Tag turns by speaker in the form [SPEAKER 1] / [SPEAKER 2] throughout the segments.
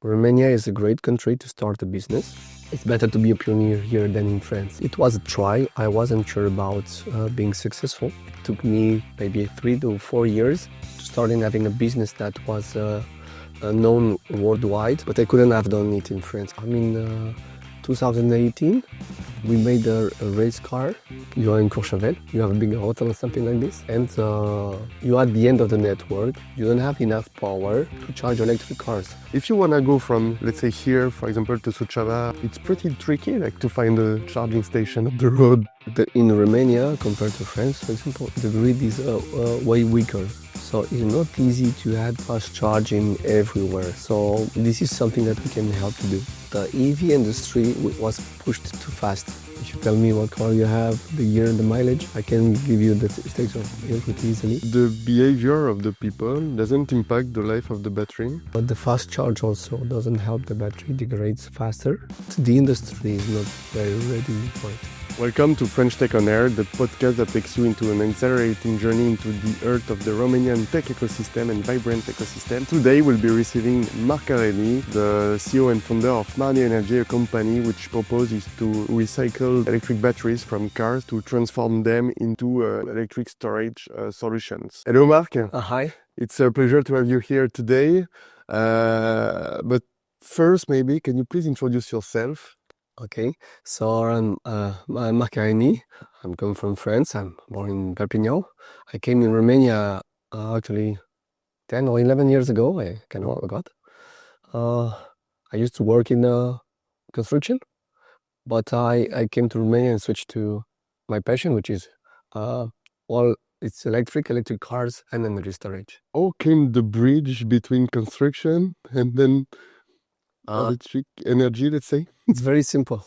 [SPEAKER 1] Romania is a great country to start a business. It's better to be a pioneer here than in France. It was a try. I wasn't sure about being successful. It took me maybe 3 to 4 years to start in having a business that was known worldwide, but I couldn't have done it in France. 2018, we made a race car. You are in Courchevel, you have a big hotel or something like this, and you are at the end of the network. You don't have enough power to charge electric cars.
[SPEAKER 2] If you want to go from, let's say here, for example, to Suceava, it's pretty tricky, like to find a charging station up the road.
[SPEAKER 1] In Romania, compared to France, for example, the grid is way weaker. So it's not easy to add fast charging everywhere. So this is something that we can help to do. The EV industry was pushed too fast. If you tell me what car you have, the year, the mileage, I can give you the stakes of it pretty easily.
[SPEAKER 2] The behavior of the people doesn't impact the life of the battery.
[SPEAKER 1] But the fast charge also doesn't help the battery degrades faster. The industry is not very ready for it.
[SPEAKER 2] Welcome to French Tech on Air, the podcast that takes you into an exhilarating journey into the heart of the Romanian tech ecosystem and vibrant ecosystem. Today we'll be receiving Marc Areny, the CEO and founder of Marny Energy, a company which proposes to recycle electric batteries from cars to transform them into electric storage solutions. Hello Marc.
[SPEAKER 1] Hi.
[SPEAKER 2] It's a pleasure to have you here today. But first, maybe, can you please introduce yourself?
[SPEAKER 1] Okay, so I'm Marc Areny. I'm coming from France. I'm born in Perpignan. I came in Romania actually 10 or 11 years ago. I kind of forgot. I used to work in construction, but I came to Romania and switched to my passion, which is it's electric cars and energy storage.
[SPEAKER 2] How came the bridge between construction and then electric energy, let's say?
[SPEAKER 1] It's very simple.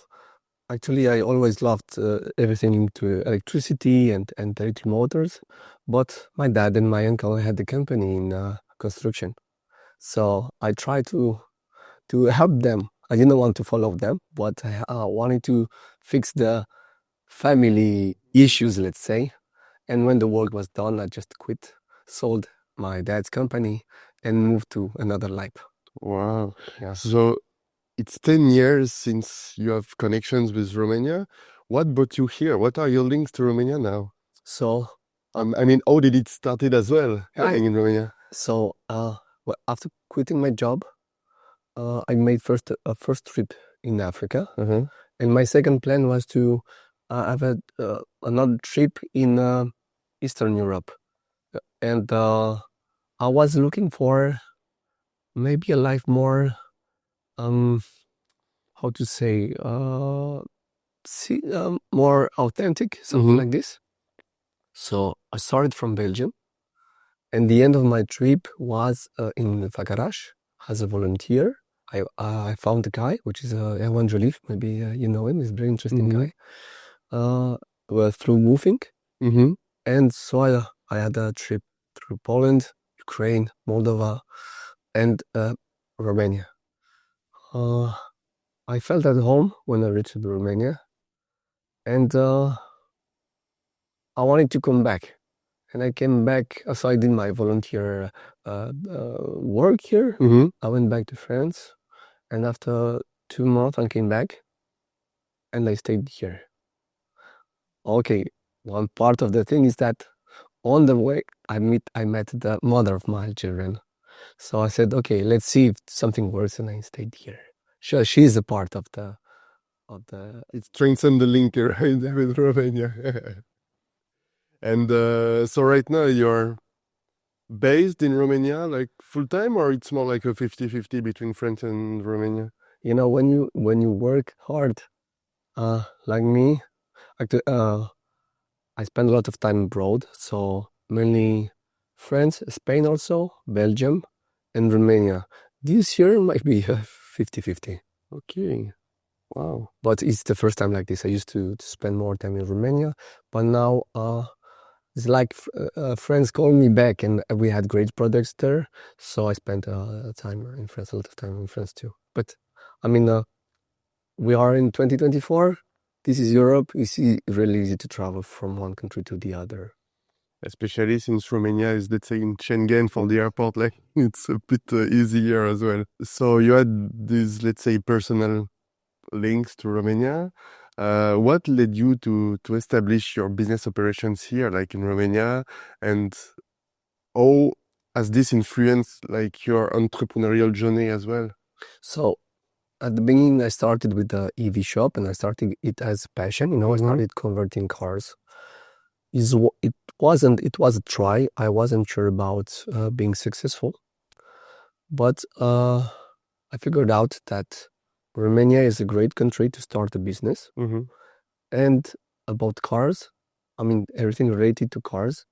[SPEAKER 1] Actually, I always loved everything into electricity and electric motors, but my dad and my uncle had a company in construction. So I tried to help them. I didn't want to follow them, but I wanted to fix the family issues, let's say. And when the work was done, I just quit, sold my dad's company, and moved to another life.
[SPEAKER 2] Wow.
[SPEAKER 1] Yeah.
[SPEAKER 2] So it's 10 years since you have connections with Romania. What brought you here? What are your links to Romania now?
[SPEAKER 1] So,
[SPEAKER 2] how did it started as well in Romania?
[SPEAKER 1] So, after quitting my job, I made a first trip in Africa, and my second plan was to have another trip in Eastern Europe, and I was looking for maybe a life more, how to say, more authentic, something like this. So I started from Belgium, and the end of my trip was in Făgăraș as a volunteer. I found a guy, which is Erwan Jolif, maybe you know him, he's a very interesting guy, through moving. And so I had a trip through Poland, Ukraine, Moldova, and Romania. I felt at home when I reached Romania, and I wanted to come back. And I came back, so I did my volunteer work here. I went back to France, and after 2 months I came back, and I stayed here. Okay, one part of the thing is that on the way I met the mother of my children. So I said, okay, let's see if something works, and I stayed here. Sure, she's a part of the.
[SPEAKER 2] It strengthened the link right there with Romania. And so right now you're based in Romania, like full time, or it's more like a 50-50 between France and Romania?
[SPEAKER 1] You know, when you work hard, like me, actually, I spend a lot of time abroad. So mainly France, Spain, also Belgium, and Romania. This year might be 50-50.
[SPEAKER 2] Okay. Wow.
[SPEAKER 1] But it's the first time like this. I used to spend more time in Romania, but now it's like friends called me back, and we had great products there. So I spent time in France, a lot of time in France too. But we are in 2024. This is Europe. It's really easy to travel from one country to the other.
[SPEAKER 2] especially since Romania is, let's say, in Schengen for the airport, like it's a bit easier as well. So you had these, let's say, personal links to Romania. What led you to establish your business operations here, like in Romania, and how has this influenced like your entrepreneurial journey as well?
[SPEAKER 1] So at the beginning, I started with the EV shop, and I started it as passion. I started converting cars. It wasn't. It was a try. I wasn't sure about being successful, but I figured out that Romania is a great country to start a business. And about cars, I mean everything related to cars.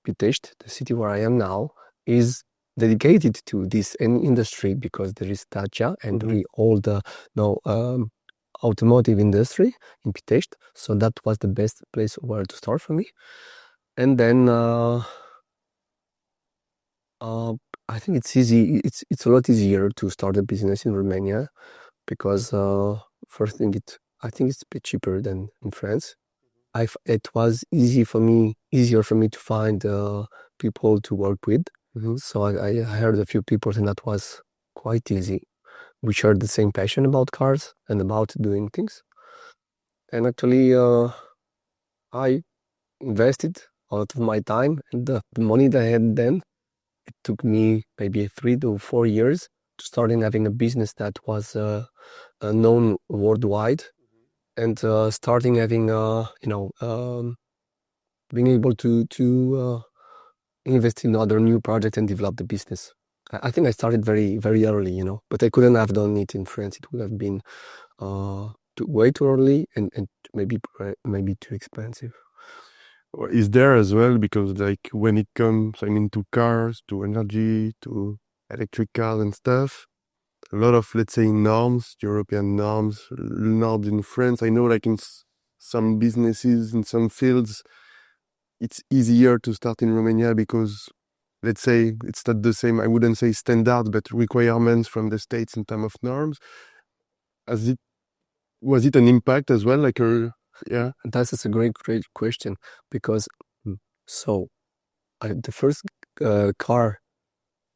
[SPEAKER 1] Pitești, the city where I am now, is dedicated to this industry because there is Dacia and all the automotive industry in Pitești. So that was the best place where to start for me. And then I think it's easy. It's a lot easier to start a business in Romania because first thing, I think it's a bit cheaper than in France. It was easier for me to find people to work with. So I heard a few people, and that was quite easy. We shared the same passion about cars and about doing things. And actually, I invested a lot of my time and the money that I had then. It took me maybe 3 to 4 years to start having a business that was known worldwide, and starting having being able to invest in other new projects and develop the business. I think I started very, very early, but I couldn't have done it in France. It would have been way too early and maybe too expensive.
[SPEAKER 2] Is there as well, because like when it comes, I mean, to cars, to energy, to electric cars and stuff, a lot of, let's say, norms, European norms in France. I know, like in some businesses, in some fields, it's easier to start in Romania because, let's say, it's not the same, I wouldn't say standard, but requirements from the States in terms of norms. Was it an impact as well? Yeah.
[SPEAKER 1] That's a great question, because the first car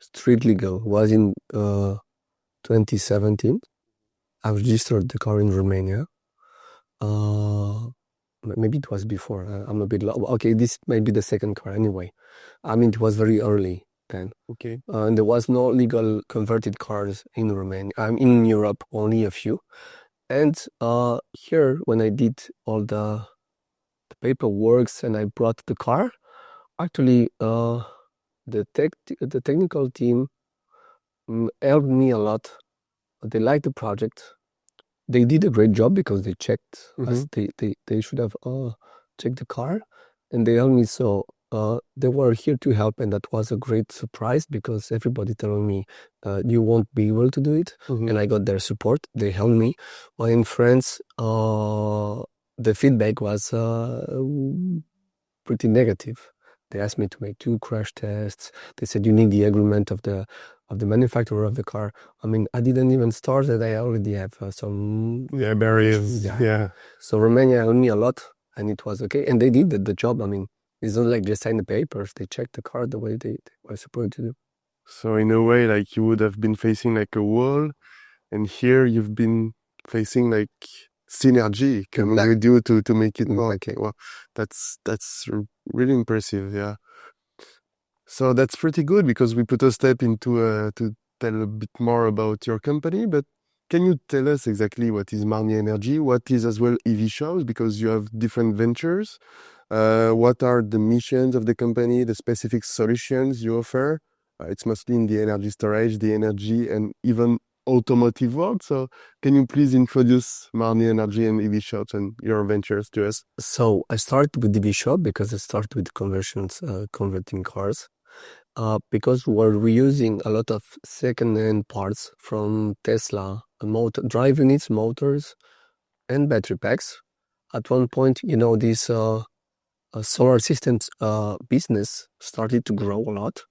[SPEAKER 1] street legal was in 2017. I registered the car in Romania. Maybe it was before. I'm a bit okay. This may be the second car anyway. I mean, it was very early then.
[SPEAKER 2] Okay.
[SPEAKER 1] And there was no legal converted cars in Romania. I'm in Europe, only a few. And here, when I did all the paperwork and I brought the car, actually, the technical team helped me a lot. They liked the project. They did a great job because they checked us. They should have checked the car, and they helped me. So they were here to help, and that was a great surprise because everybody telling me you won't be able to do it, and I got their support. They helped me. While in France, the feedback was pretty negative. They asked me to make 2 crash tests. They said you need the agreement of the manufacturer of the car. I mean, I didn't even start it. I already have some
[SPEAKER 2] barriers. Yeah.
[SPEAKER 1] So Romania helped me a lot, and it was okay. And they did the job. I mean, it's not like just sign the papers. They checked the car the way they were supposed to do.
[SPEAKER 2] So in a way, like you would have been facing like a wall, and here you've been facing like synergy coming with you to make it more. Okay, well, that's really impressive. Yeah. So that's pretty good because we put a step into to tell a bit more about your company. But can you tell us exactly what is Marny Energy? What is as well EV shows, because you have different ventures. What are the missions of the company, the specific solutions you offer? It's mostly in the energy storage, the energy, and even automotive world. So can you please introduce Marny Energy and EV shops and your ventures to us?
[SPEAKER 1] So I started with EV shop because I started with conversions, converting cars. Because we're reusing a lot of second-hand parts from Tesla, drive units, motors, and battery packs. At one point, this solar systems business started to grow a lot.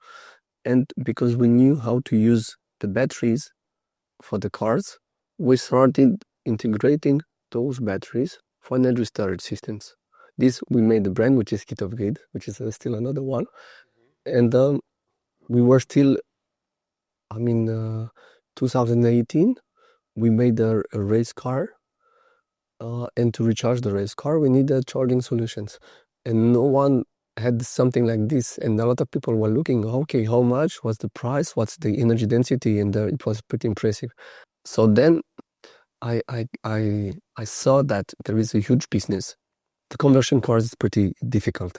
[SPEAKER 1] And because we knew how to use the batteries for the cars, we started integrating those batteries for energy storage systems. This we made the brand, which is Kit of Grid, which is still another one. And we were still, 2018, we made a race car. And to recharge the race car, we needed charging solutions. And no one had something like this. And a lot of people were looking, okay, how much? What's the price? What's the energy density? And it was pretty impressive. So then I saw that there is a huge business. The conversion cars is pretty difficult.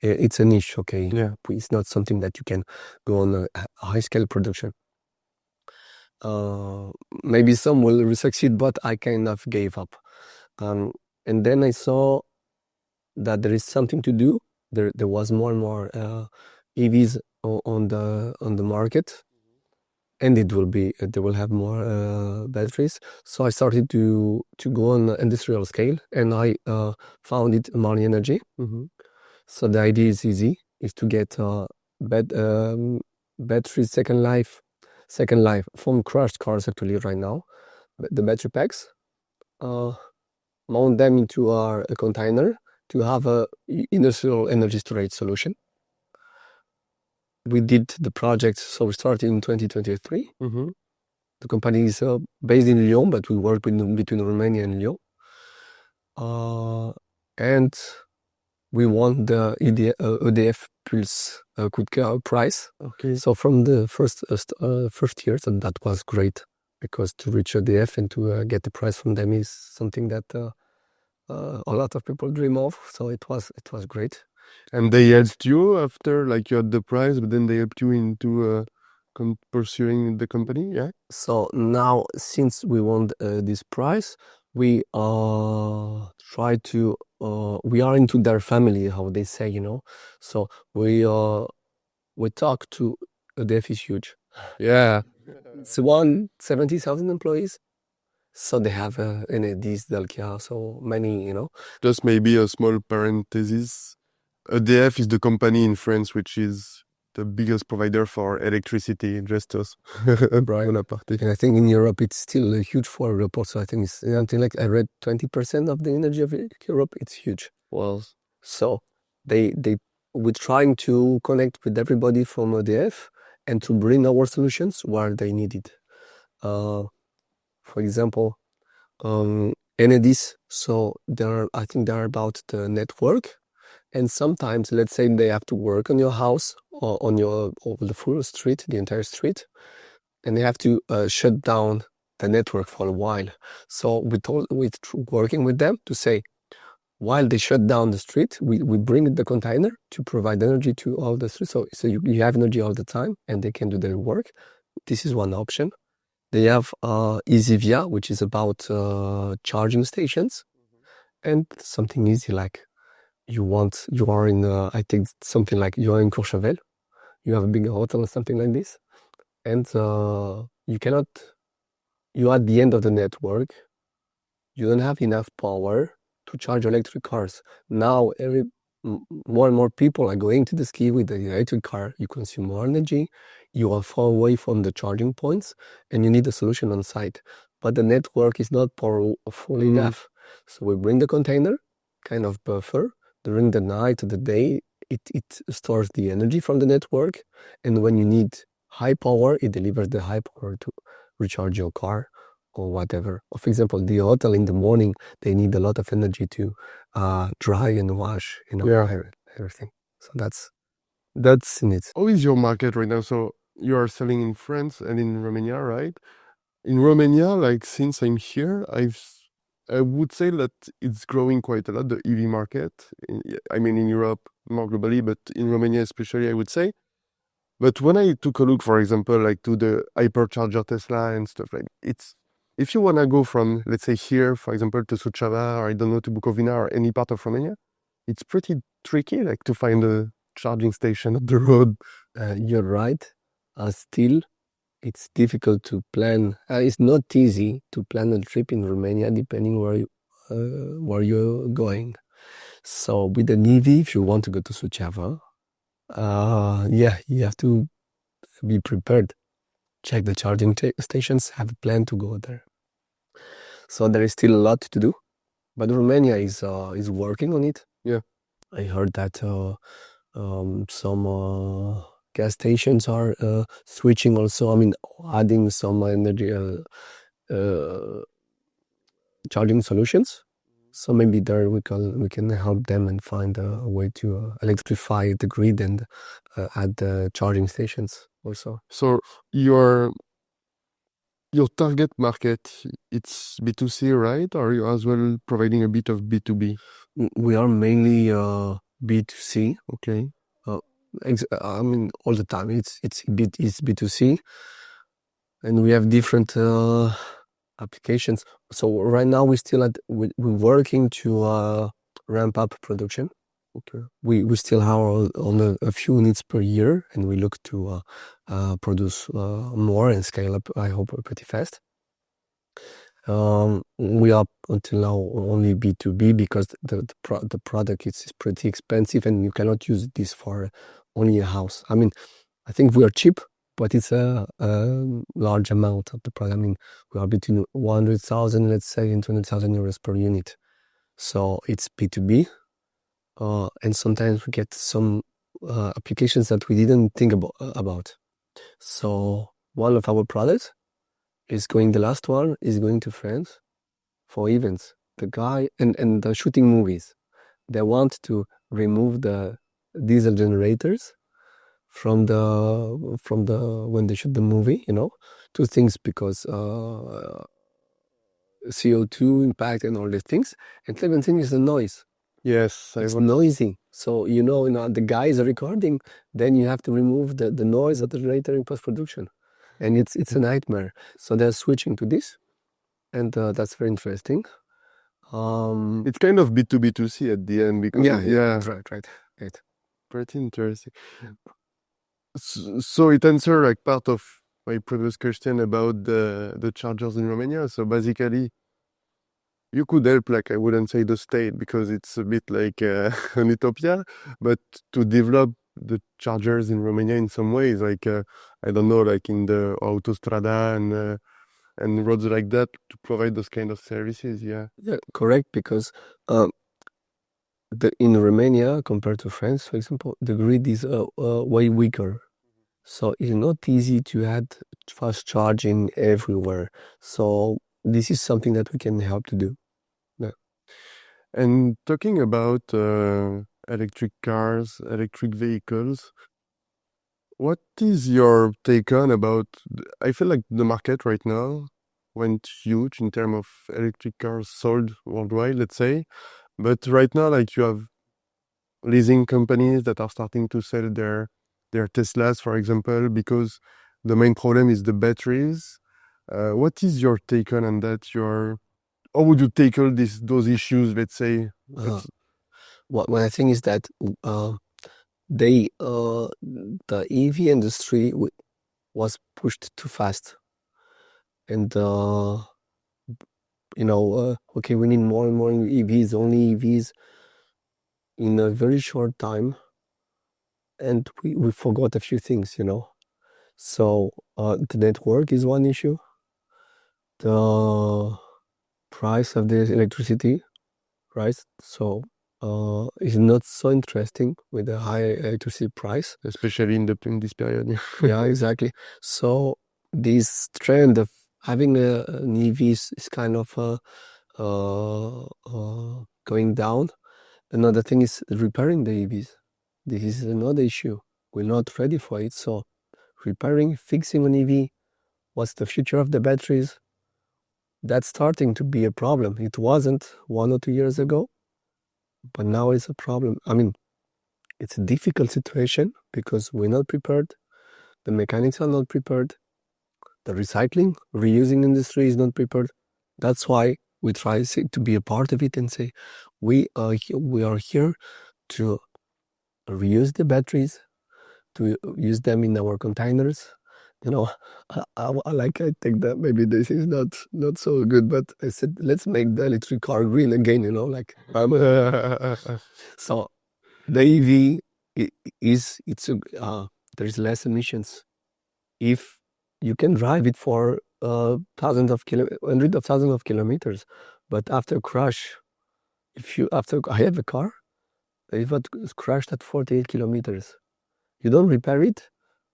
[SPEAKER 1] It's a niche, okay?
[SPEAKER 2] Yeah.
[SPEAKER 1] It's not something that you can go on a high scale production. Maybe some will succeed, but I kind of gave up. And then I saw that there is something to do. There was more and more EVs on the market, and they will have more batteries. So I started to go on industrial scale, and I founded Marny Energy. So the idea is easy: is to get battery second life from crushed cars actually right now. The battery packs, mount them into a container to have a industrial energy storage solution. We did the project, so we started in 2023. The company is based in Lyon, but we work between Romania and Lyon. And we won the EDF Pulse Coup de Cœur prize.
[SPEAKER 2] Okay.
[SPEAKER 1] So from the first years, and that was great, because to reach EDF and to get the prize from them is something that a lot of people dream of. So it was great.
[SPEAKER 2] And they helped you after, like, you had the prize, but then they helped you into pursuing the company, yeah?
[SPEAKER 1] So now, since we won this prize, we try to we are into their family, how they say, So we talk to EDF is huge.
[SPEAKER 2] Yeah.
[SPEAKER 1] It's 170,000 employees. So they have Enedis, Dalkia, so many,
[SPEAKER 2] Just maybe a small parenthesis. EDF is the company in France which is the biggest provider for electricity, just us.
[SPEAKER 1] Right. And I think in Europe it's still huge for Europe. So I think it's something like, I read 20% of the energy of Europe. It's huge.
[SPEAKER 2] Well,
[SPEAKER 1] so we're trying to connect with everybody from EDF and to bring our solutions where they need it. For example, Enedis. So I think they're about the network. And sometimes, let's say they have to work on your house or on over the full street, the entire street, and they have to shut down the network for a while. So we're working with them to say, while they shut down the street, we bring the container to provide energy to all the streets. So you have energy all the time, and they can do their work. This is one option. They have EasyVia, which is about charging stations, and something easy like, you are in, I think something like you are in Courchevel, you have a big hotel or something like this, and you're at the end of the network, you don't have enough power to charge electric cars. Now more and more people are going to the ski with the electric car. You consume more energy, you are far away from the charging points, and you need a solution on site. But the network is not full enough. So we bring the container, kind of buffer. During the night or the day, it stores the energy from the network, and when you need high power, it delivers the high power to recharge your car or whatever. For example, the hotel in the morning, they need a lot of energy to dry and wash, everything. So that's in it.
[SPEAKER 2] How is your market right now? So you are selling in France and in Romania, right? In Romania, like, since I'm here, I would say that it's growing quite a lot, the EV market. In Europe more globally, but in Romania especially, I would say. But when I took a look, for example, like to the hypercharger Tesla and stuff like if you want to go from, let's say, here, for example, to Suceava, or I don't know, to Bukovina or any part of Romania, it's pretty tricky, like, to find a charging station up the road.
[SPEAKER 1] You're right. Still, it's difficult to plan. It's not easy to plan a trip in Romania, depending where you're going. So with an EV, if you want to go to Suceava, you have to be prepared. Check the charging stations, have a plan to go there. So there is still a lot to do. But Romania is working on it.
[SPEAKER 2] Yeah.
[SPEAKER 1] I heard that some gas stations are switching also. I mean, adding some energy charging solutions. So maybe there we can help them and find a way to electrify the grid and add charging stations also.
[SPEAKER 2] So your target market, it's B2C, right? Or are you as well providing a bit of B2B?
[SPEAKER 1] We are mainly B2C.
[SPEAKER 2] Okay.
[SPEAKER 1] I mean, all the time it's B2C, and we have different applications. So right now we're working to ramp up production.
[SPEAKER 2] Okay.
[SPEAKER 1] We still have on a few units per year, and we look to produce more and scale up, I hope, pretty fast. We are until now only B2B because the product is pretty expensive, and you cannot use this for only a house. I mean, I think we are cheap, but it's a large amount of the product. I mean, we are between 100,000, let's say, and 200,000 euros per unit. So it's B2B. And sometimes we get some applications that we didn't think about. So one of our products the last one is going to France for events. The guy and the shooting movies, they want to remove the diesel generators from the when they shoot the movie, two things, because CO2 impact and all these things, and second thing is the noise.
[SPEAKER 2] Yes,
[SPEAKER 1] It's noisy. So the guys are recording, then you have to remove the noise of the generator in post-production, and it's a nightmare. So they're switching to this, and that's very interesting.
[SPEAKER 2] It's kind of B2B2C at the end because
[SPEAKER 1] yeah. Right.
[SPEAKER 2] Pretty interesting. So it answers like part of my previous question about the chargers in Romania. So basically, you could help, like, I wouldn't say the state because it's a bit like an utopia, but to develop the chargers in Romania in some ways, like I don't know, like in the autostrada and roads like that, to provide those kind of services. Yeah,
[SPEAKER 1] Correct, because in Romania compared to France, for example, the grid is way weaker. So it's not easy to add fast charging everywhere. So this is something that we can help to do. Yeah.
[SPEAKER 2] And talking about electric cars, electric vehicles, what is your take on about? I feel like the market right now went huge in terms of electric cars sold worldwide, let's say. But right now, like, you have leasing companies that are starting to sell their Teslas, for example, because the main problem is the batteries. What is your take on that? How would you tackle those issues, let's say?
[SPEAKER 1] What I think is that the EV industry was pushed too fast, and okay, we need more and more EVs, only EVs in a very short time, and we forgot a few things, So the network is one issue. The price of the electricity, right? So is not so interesting with a high electricity price,
[SPEAKER 2] Especially in this period.
[SPEAKER 1] yeah, exactly. So this trend of having an EV is kind of going down. Another thing is repairing the EVs. This is another issue. We're not ready for it. So repairing, fixing an EV, what's the future of the batteries? That's starting to be a problem. It wasn't 1 or 2 years ago, but now it's a problem. I mean, it's a difficult situation because we're not prepared. The mechanics are not prepared. The recycling, reusing industry is not prepared. That's why we try to be a part of it and say, we are here to reuse the batteries, to use them in our containers. I take that, maybe this is not so good, but I said, let's make the electric car green again, so the EV there's less emissions if you can drive it for hundreds of thousands of kilometers, but after crash, If you after I have a car, if it crashed at 48 kilometers, you don't repair it,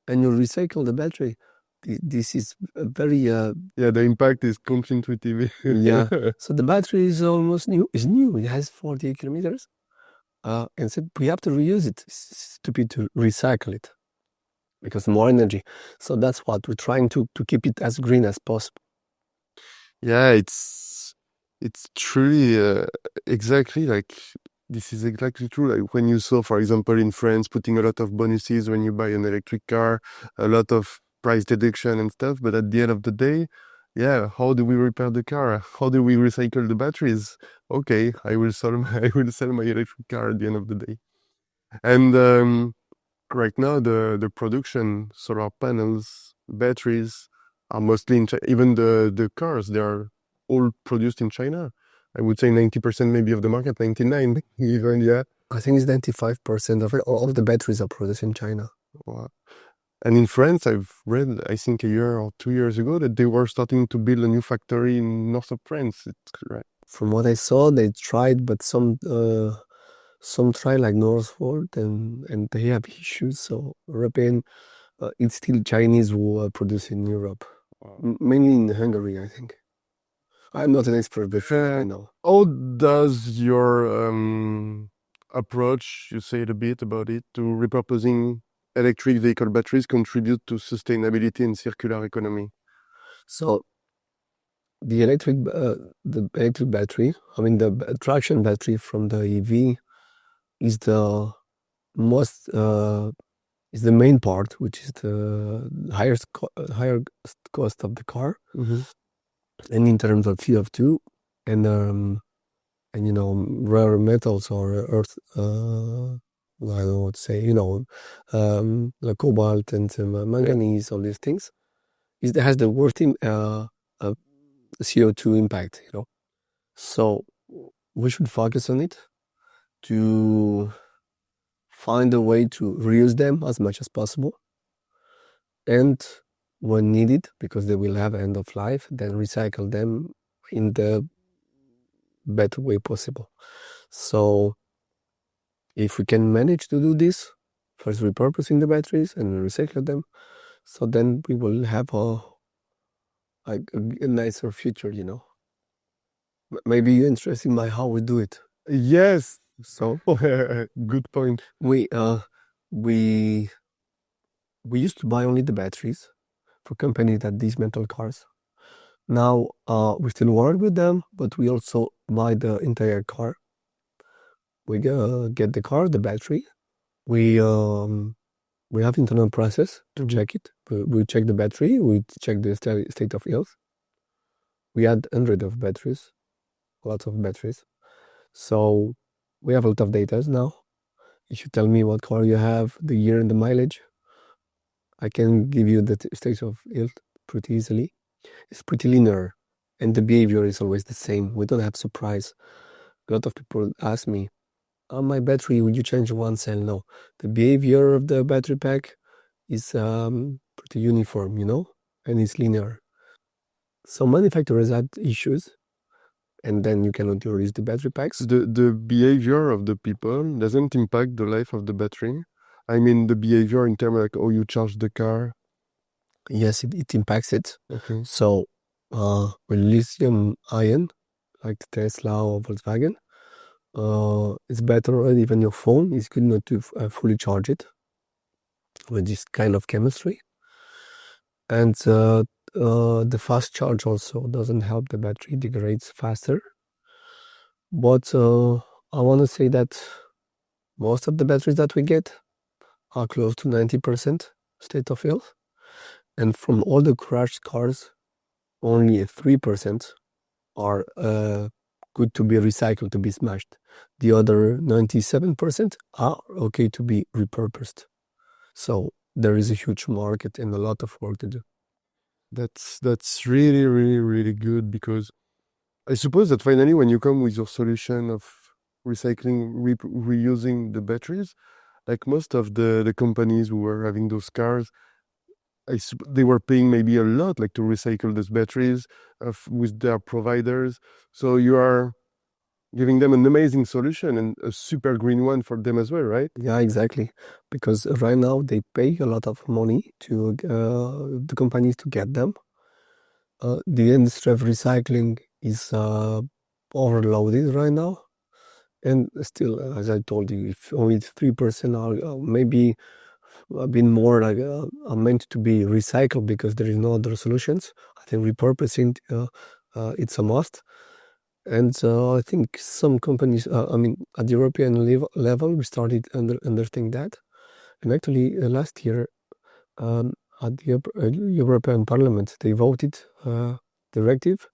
[SPEAKER 1] and you recycle the battery. This is a very
[SPEAKER 2] Yeah, the impact is counterintuitive.
[SPEAKER 1] yeah. So the battery is almost new. It's new. It has 48 kilometers. And so we have to reuse it. It's stupid to recycle it because more energy. So that's what we're trying to keep it as green as possible.
[SPEAKER 2] Yeah, it's truly exactly like this is exactly true. Like when you saw, for example, in France, putting a lot of bonuses when you buy an electric car, a lot of price deduction and stuff. But at the end of the day, yeah, how do we repair the car? How do we recycle the batteries? Okay, I will sell I will sell my electric car at the end of the day. And right now, the production, solar panels, batteries are mostly in China. Even the cars, they are all produced in China. I would say 90% maybe of the market, 99 even, yeah.
[SPEAKER 1] I think it's 95% of it. All of the batteries are produced in China.
[SPEAKER 2] Wow. And in France, I've read, I think a year or 2 years ago, that they were starting to build a new factory in north of France. It's right.
[SPEAKER 1] From what I saw, they tried, but some try like Northvolt, and they have issues. So European, it's still Chinese who produce in Europe,
[SPEAKER 2] Wow.
[SPEAKER 1] mainly in Hungary, I think. I'm not an expert, but I know.
[SPEAKER 2] How does your approach, you said a bit about it, to repurposing electric vehicle batteries contribute to sustainability and circular economy?
[SPEAKER 1] So the electric battery, I mean the traction battery from the EV is the most is the main part, which is the higher cost of the car, and in terms of CO2 and rare metals or earth, I don't know what to say, like cobalt and manganese, all these things, it has the worst CO2 impact, So we should focus on it to find a way to reuse them as much as possible. And when needed, because they will have end of life, then recycle them in the better way possible. So if we can manage to do this, first repurposing the batteries and recycle them, so then we will have a nicer future, Maybe you're interested in how we do it.
[SPEAKER 2] Yes.
[SPEAKER 1] So
[SPEAKER 2] Good point.
[SPEAKER 1] we used to buy only the batteries for companies that dismantle cars. Now we still work with them, but we also buy the entire car. We get the car, the battery. We have internal process to check it. We check the battery. We check the state of health. We had hundreds of batteries, lots of batteries. So we have a lot of data now. If you tell me what car you have, the year and the mileage, I can give you the state of health pretty easily. It's pretty linear, and the behavior is always the same. We don't have surprise. A lot of people ask me, on my battery, would you change one cell? No. The behavior of the battery pack is pretty uniform, and it's linear. So manufacturers had issues, and then you cannot release the battery packs.
[SPEAKER 2] The behavior of the people doesn't impact the life of the battery. I mean, the behavior in terms of like, oh, you charge the car.
[SPEAKER 1] Yes, it impacts it.
[SPEAKER 2] Okay.
[SPEAKER 1] So with lithium ion, like Tesla or Volkswagen, it's better. Even your phone is good not to fully charge it with this kind of chemistry. And the fast charge also doesn't help. The battery degrades faster. But I want to say that most of the batteries that we get are close to 90% state of health. And from all the crashed cars, only 3% are good to be recycled, to be smashed. The other 97% are okay to be repurposed. So there is a huge market and a lot of work to do.
[SPEAKER 2] That's really, really, really good, because I suppose that finally when you come with your solution of recycling, reusing the batteries, like most of the companies who were having those cars, they were paying maybe a lot like to recycle those batteries with their providers. So you are giving them an amazing solution and a super green one for them as well, right?
[SPEAKER 1] Yeah, exactly. Because right now they pay a lot of money to the companies to get them. The industry of recycling is overloaded right now. And still, as I told you, if only 3% are maybe a bit more like are meant to be recycled because there is no other solutions. I think repurposing it's a must. And I think some companies, I mean, at the European level, we started understanding that. And actually, last year, um, at the European Parliament, they voted directive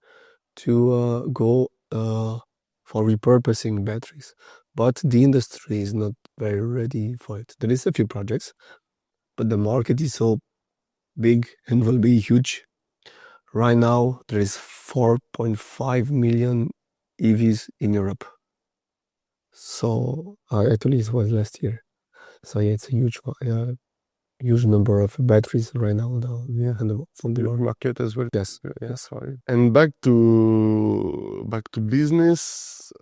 [SPEAKER 1] to go for repurposing batteries. But the industry is not very ready for it. There is a few projects, but the market is so big and will be huge. Right now, there is 4.5 million EVs in Europe. So actually, it was last year. So yeah, it's a huge number of batteries right now. Yeah, and from the
[SPEAKER 2] Market as well.
[SPEAKER 1] yes,
[SPEAKER 2] Yeah,
[SPEAKER 1] yes.
[SPEAKER 2] sorry. And back to business.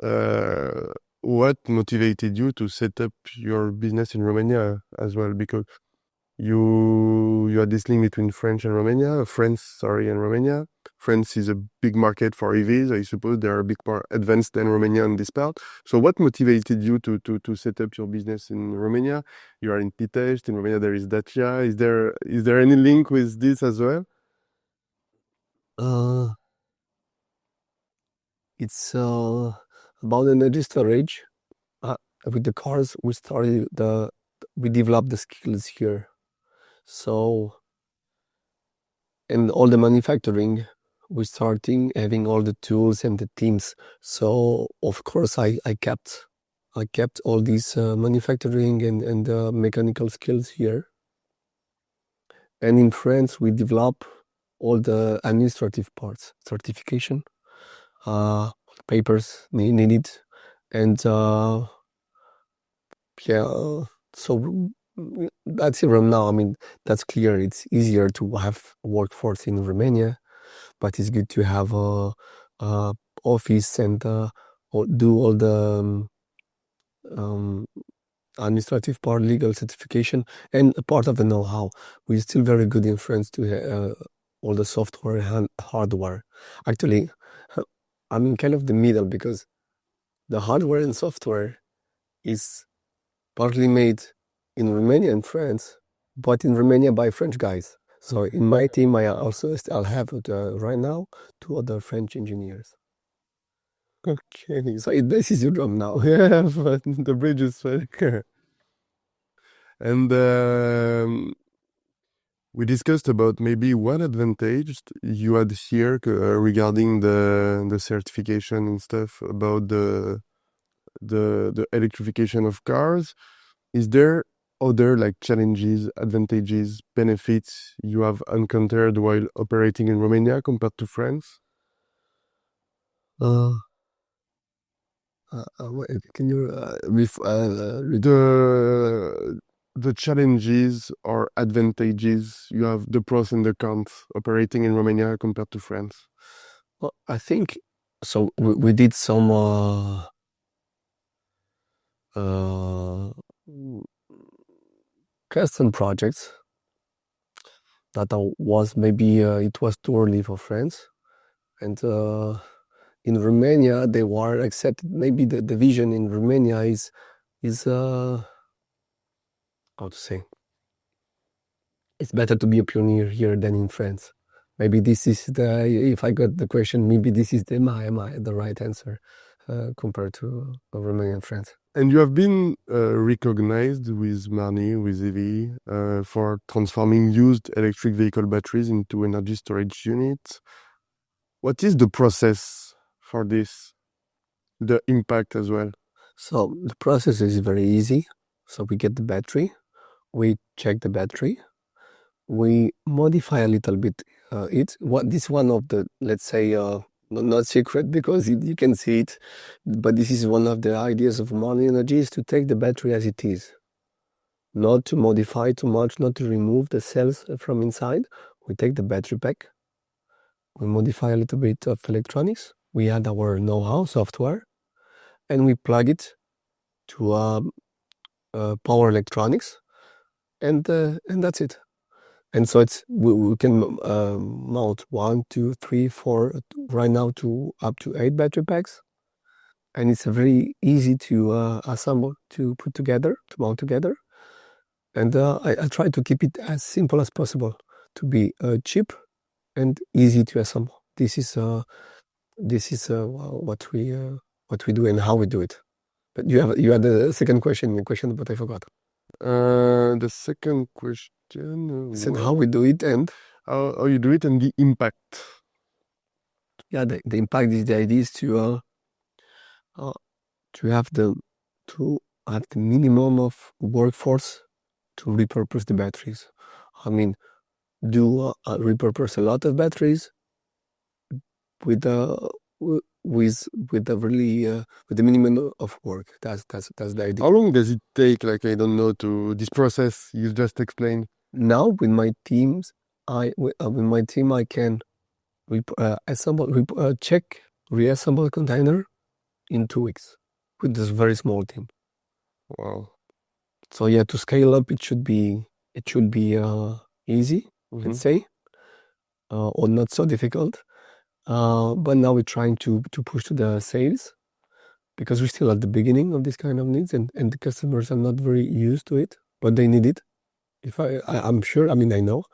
[SPEAKER 2] What motivated you to set up your business in Romania as well? Because you are this link between France and Romania. France is a big market for EVs. I suppose they are a bit more advanced than Romania on this part. So what motivated you to set up your business in Romania? You are in Pitești. In Romania there is Dacia. Is there any link with this as well?
[SPEAKER 1] It's about energy storage. With the cars, we developed the skills here. So, and all the manufacturing, we're starting having all the tools and the teams. So, of course, I kept all these manufacturing and mechanical skills here. And in France, we develop all the administrative parts, certification, papers needed, and yeah. So that's it from now. I mean, that's clear. It's easier to have a workforce in Romania, but it's good to have a office and do all the um, administrative part, legal certification, and a part of the know-how. We're still very good in France to all the software and hardware. Actually, I'm in kind of the middle because the hardware and software is partly made in Romania and France, but in Romania by French guys. So in my team, I'll have right now 2 other French engineers. Okay, so this is your job now.
[SPEAKER 2] Yeah, but the bridge is and we discussed about maybe one advantage you had here regarding the certification and stuff about the electrification of cars. Is there other like challenges, advantages, benefits you have encountered while operating in Romania compared to France?
[SPEAKER 1] Uh, can you
[SPEAKER 2] The challenges or advantages you have, the pros and the cons operating in Romania compared to France?
[SPEAKER 1] well, I think so. We did some uh, custom projects that was maybe it was too early for France, and in Romania they were accepted. Maybe the vision in Romania is how to say, it's better to be a pioneer here than in France. Maybe this is if I got the question, maybe this is the right answer compared to Romania and France.
[SPEAKER 2] And you have been recognized with Marny, with EV, for transforming used electric vehicle batteries into energy storage units. What is the process for this? The impact as well?
[SPEAKER 1] So the process is very easy. So we get the battery, we check the battery, we modify a little bit this one of the, let's say, not secret because you can see it, but this is one of the ideas of Marny Energy is to take the battery as it is, not to modify too much, not to remove the cells from inside. We take the battery pack, we modify a little bit of electronics, we add our know-how software, and we plug it to power electronics, and that's it. And so we can mount 1, 2, 3, 4, right now to up to 8 battery packs, and it's very easy to assemble, to put together, to mount together. And I try to keep it as simple as possible, to be cheap and easy to assemble. This is what we do and how we do it. But you had the second question, but I forgot.
[SPEAKER 2] The second question
[SPEAKER 1] I said
[SPEAKER 2] was
[SPEAKER 1] how we do it and
[SPEAKER 2] how you do it and the impact.
[SPEAKER 1] yeah, the impact is, the idea is to have the minimum of workforce to repurpose the batteries. I mean, do repurpose a lot of batteries with the minimum of work. That's the idea.
[SPEAKER 2] How long does it take? Like, I don't know, to this process you just explained.
[SPEAKER 1] Now with my teams, I can check, reassemble a container in 2 weeks with this very small team.
[SPEAKER 2] Wow.
[SPEAKER 1] So yeah, to scale up, it should be easy, let's say, or not so difficult. But now we're trying to push to the sales, because we're still at the beginning of this kind of needs, and the customers are not very used to it, but they need it. I'm sure, I mean, I know.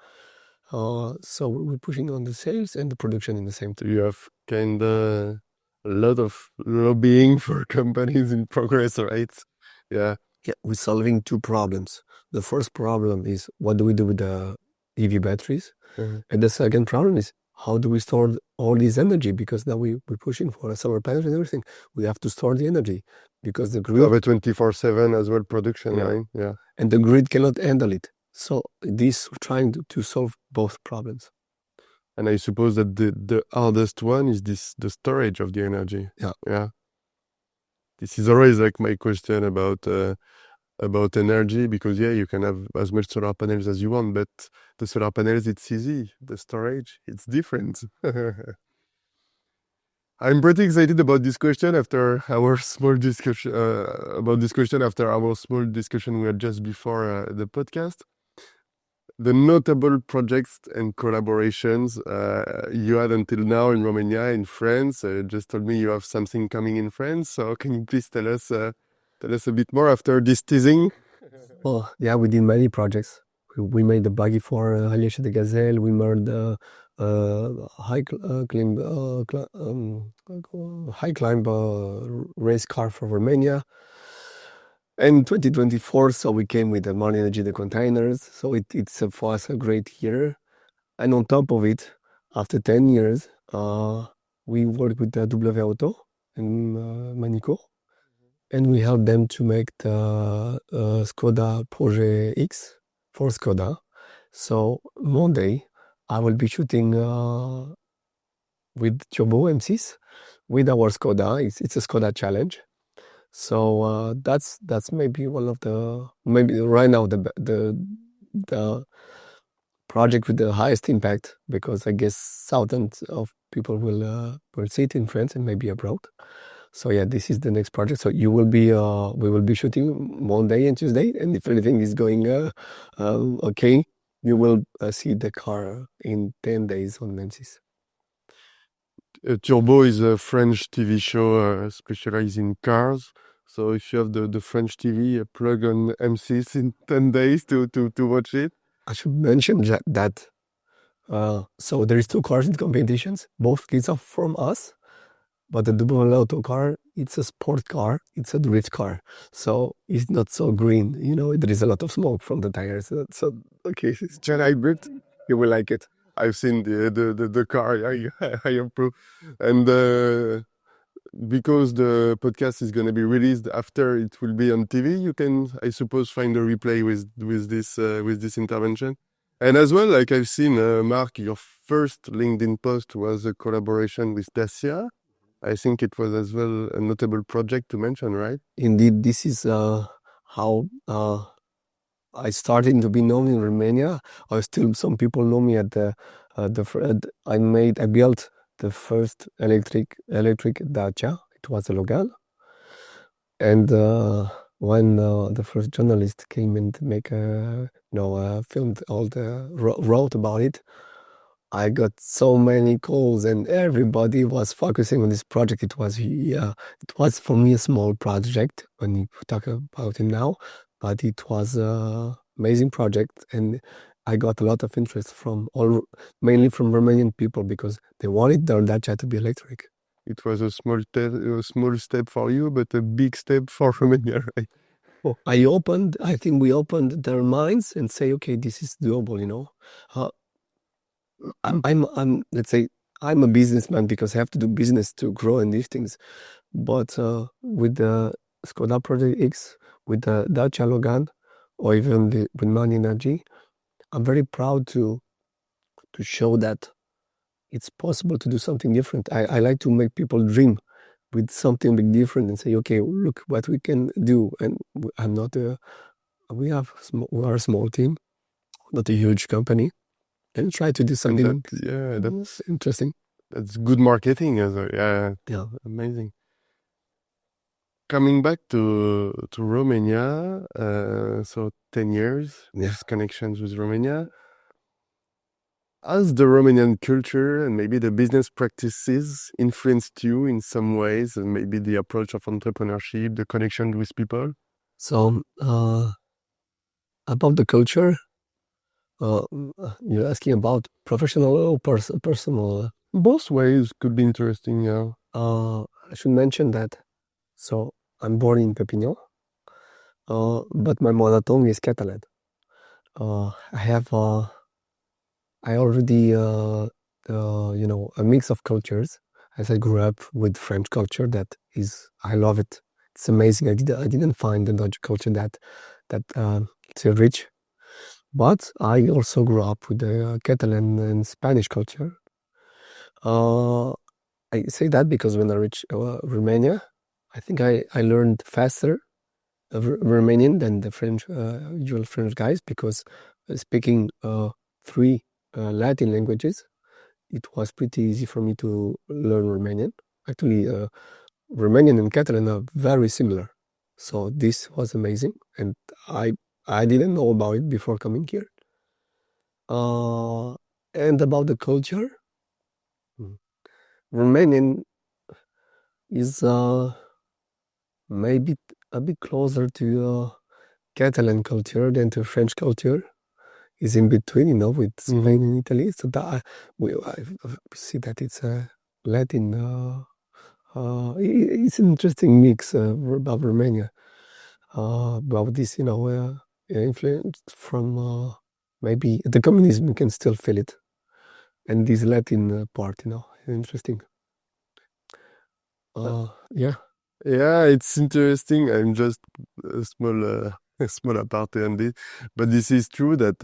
[SPEAKER 1] So we're pushing on the sales and the production in the same time.
[SPEAKER 2] You have kind of a lot of lobbying for companies in progress, right? Yeah.
[SPEAKER 1] Yeah, we're solving 2 problems. The first problem is, what do we do with the EV batteries? And the second problem is, how do we store all this energy? Because now we're pushing for solar panels and everything. We have to store the energy, because the grid
[SPEAKER 2] have a 24/7 as well production
[SPEAKER 1] Yeah.
[SPEAKER 2] line. Yeah.
[SPEAKER 1] and the grid cannot handle it. So this, we're trying to solve both problems.
[SPEAKER 2] And I suppose that the hardest one is the storage of the energy.
[SPEAKER 1] Yeah.
[SPEAKER 2] Yeah. This is always like my question about energy, because yeah, you can have as much solar panels as you want, but the solar panels, it's easy. The storage, it's different. I'm pretty excited about this question after our small discussion we had just before the podcast. The notable projects and collaborations you had until now in Romania, in France. Just told me you have something coming in France. So can you please tell us a bit more after this teasing?
[SPEAKER 1] Well, yeah, we did many projects. We made the buggy for Alicia de Gazelle. We made the high climb race car for Romania. And 2024, so we came with the Marny Energy, the containers. So it's for us a great year. And on top of it, after 10 years, we worked with the W Auto in Manico. And we helped them to make the Skoda Project X for Skoda. So Monday, I will be shooting with Turbo M6 with our Skoda. It's a Skoda challenge. So that's maybe one of maybe right now the project with the highest impact, because I guess thousands of people will see it in France and maybe abroad. So yeah, this is the next project. So we will be shooting Monday and Tuesday, and if everything is going okay, you will see the car in 10 days on M6.
[SPEAKER 2] Turbo is a French TV show specialized in cars. So if you have the French TV, plug on M6 in 10 days to watch it.
[SPEAKER 1] I should mention that so there is 2 cars in competitions. Both kids are from us, but the double auto car, it's a sport car. It's a drift car, so it's not so green. There is a lot of smoke from the tires. So okay, it's Gen hybrid. You will like it.
[SPEAKER 2] I've seen the car. I approve. And because the podcast is going to be released after it will be on TV, you can, I suppose, find a replay with this intervention. And as well, like I've seen, Marc, your first LinkedIn post was a collaboration with Dacia. I think it was as well a notable project to mention, right?
[SPEAKER 1] Indeed, this is how I started to be known in Romania. Or still, some people know me at I built the first electric Dacia. It was a Logan. And when the first journalist came and filmed all wrote about it, I got so many calls, and everybody was focusing on this project. It was for me a small project when you talk about it now, but it was an amazing project, and I got a lot of interest mainly from Romanian people because they wanted their dacha to be electric.
[SPEAKER 2] It was a small step for you, but a big step for Romania, right?
[SPEAKER 1] Oh, I think we opened their minds and say, okay, this is doable, you know. Let's say, I'm a businessman because I have to do business to grow in these things. But with the Skoda Project X, with the Dacia Logan, or even with Marny Energy, I'm very proud to show that it's possible to do something different. I like to make people dream with something big different and say, okay, look what we can do. And I'm not we are a small team, not a huge company, and try to do something
[SPEAKER 2] That's
[SPEAKER 1] interesting.
[SPEAKER 2] That's good marketing.
[SPEAKER 1] Yeah.
[SPEAKER 2] Amazing. Coming back to Romania, so 10 years, yes, connections with Romania. Has the Romanian culture and maybe the business practices influenced you in some ways, and maybe the approach of entrepreneurship, the connection with people?
[SPEAKER 1] So about the culture, you're asking about professional or personal?
[SPEAKER 2] Both ways could be interesting. Yeah.
[SPEAKER 1] I should mention that. So I'm born in Perpignan, but my mother tongue is Catalan. I already a mix of cultures. As I grew up with French culture, I love it. It's amazing. I didn't find the Dutch culture that so rich. But I also grew up with the Catalan and Spanish culture. I say that because when I reached Romania, I think I learned faster Romanian than the French, usual French guys, because speaking three Latin languages, it was pretty easy for me to learn Romanian. Actually, Romanian and Catalan are very similar. So this was amazing. And I didn't know about it before coming here. And about the culture, Romanian is maybe a bit closer to Catalan culture than to French culture. Is in between, with Spain and Italy. So that I see that it's a Latin. It's an interesting mix about Romania. About this, influence from maybe the communism. You can still feel it, and this Latin part, interesting. Yeah.
[SPEAKER 2] Yeah, it's interesting. I'm just a small, a small apartment on this, but this is true that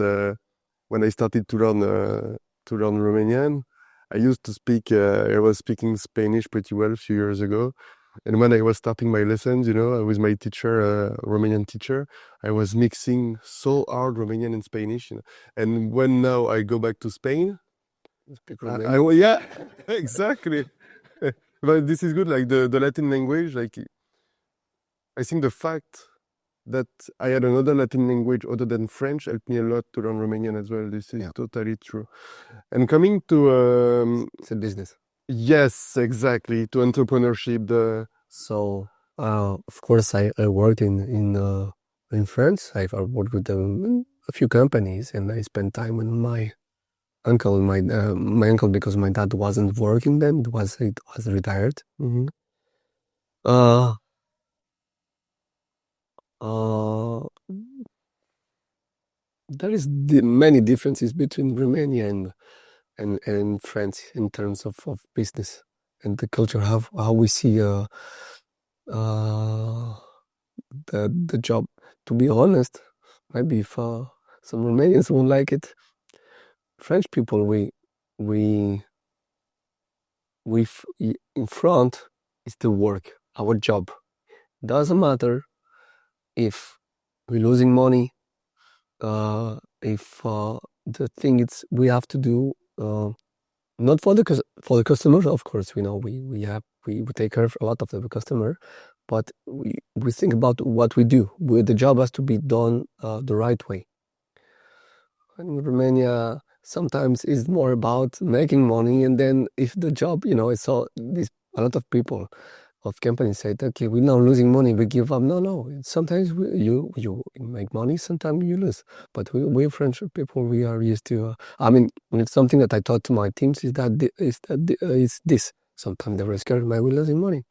[SPEAKER 2] when I started to learn Romanian, I used to speak. I was speaking Spanish pretty well a few years ago, and when I was starting my lessons, with my teacher, Romanian teacher, I was mixing so hard Romanian and Spanish. And when now I go back to Spain,
[SPEAKER 1] Speak
[SPEAKER 2] yeah, exactly. But this is good, like the Latin language. Like I think the fact that I had another Latin language other than French helped me a lot to learn Romanian as well. This is totally true. And coming to
[SPEAKER 1] it's a business.
[SPEAKER 2] Yes, exactly, to entrepreneurship.
[SPEAKER 1] So of course I worked in France. I've worked with a few companies, and I spent time with my uncle, my uncle, because my dad wasn't working then. It was retired. Uh, there is many differences between Romania and France in terms of business and the culture, how we see the job. To be honest, maybe if some Romanians won't like it, French people, we in front is the work, our job. Doesn't matter if we're losing money, if the thing is we have to do, not for the customers, of course. We know we take care of a lot of the customer, but we think about what we do. The job has to be done the right way. In Romania, sometimes it's more about making money, and then if the job, a lot of people of companies say, okay, we're now losing money, we give up. No. Sometimes you make money, sometimes you lose. But we French people, we are used to. It's something that I taught to my teams is this. Sometimes they were scared, we're losing money.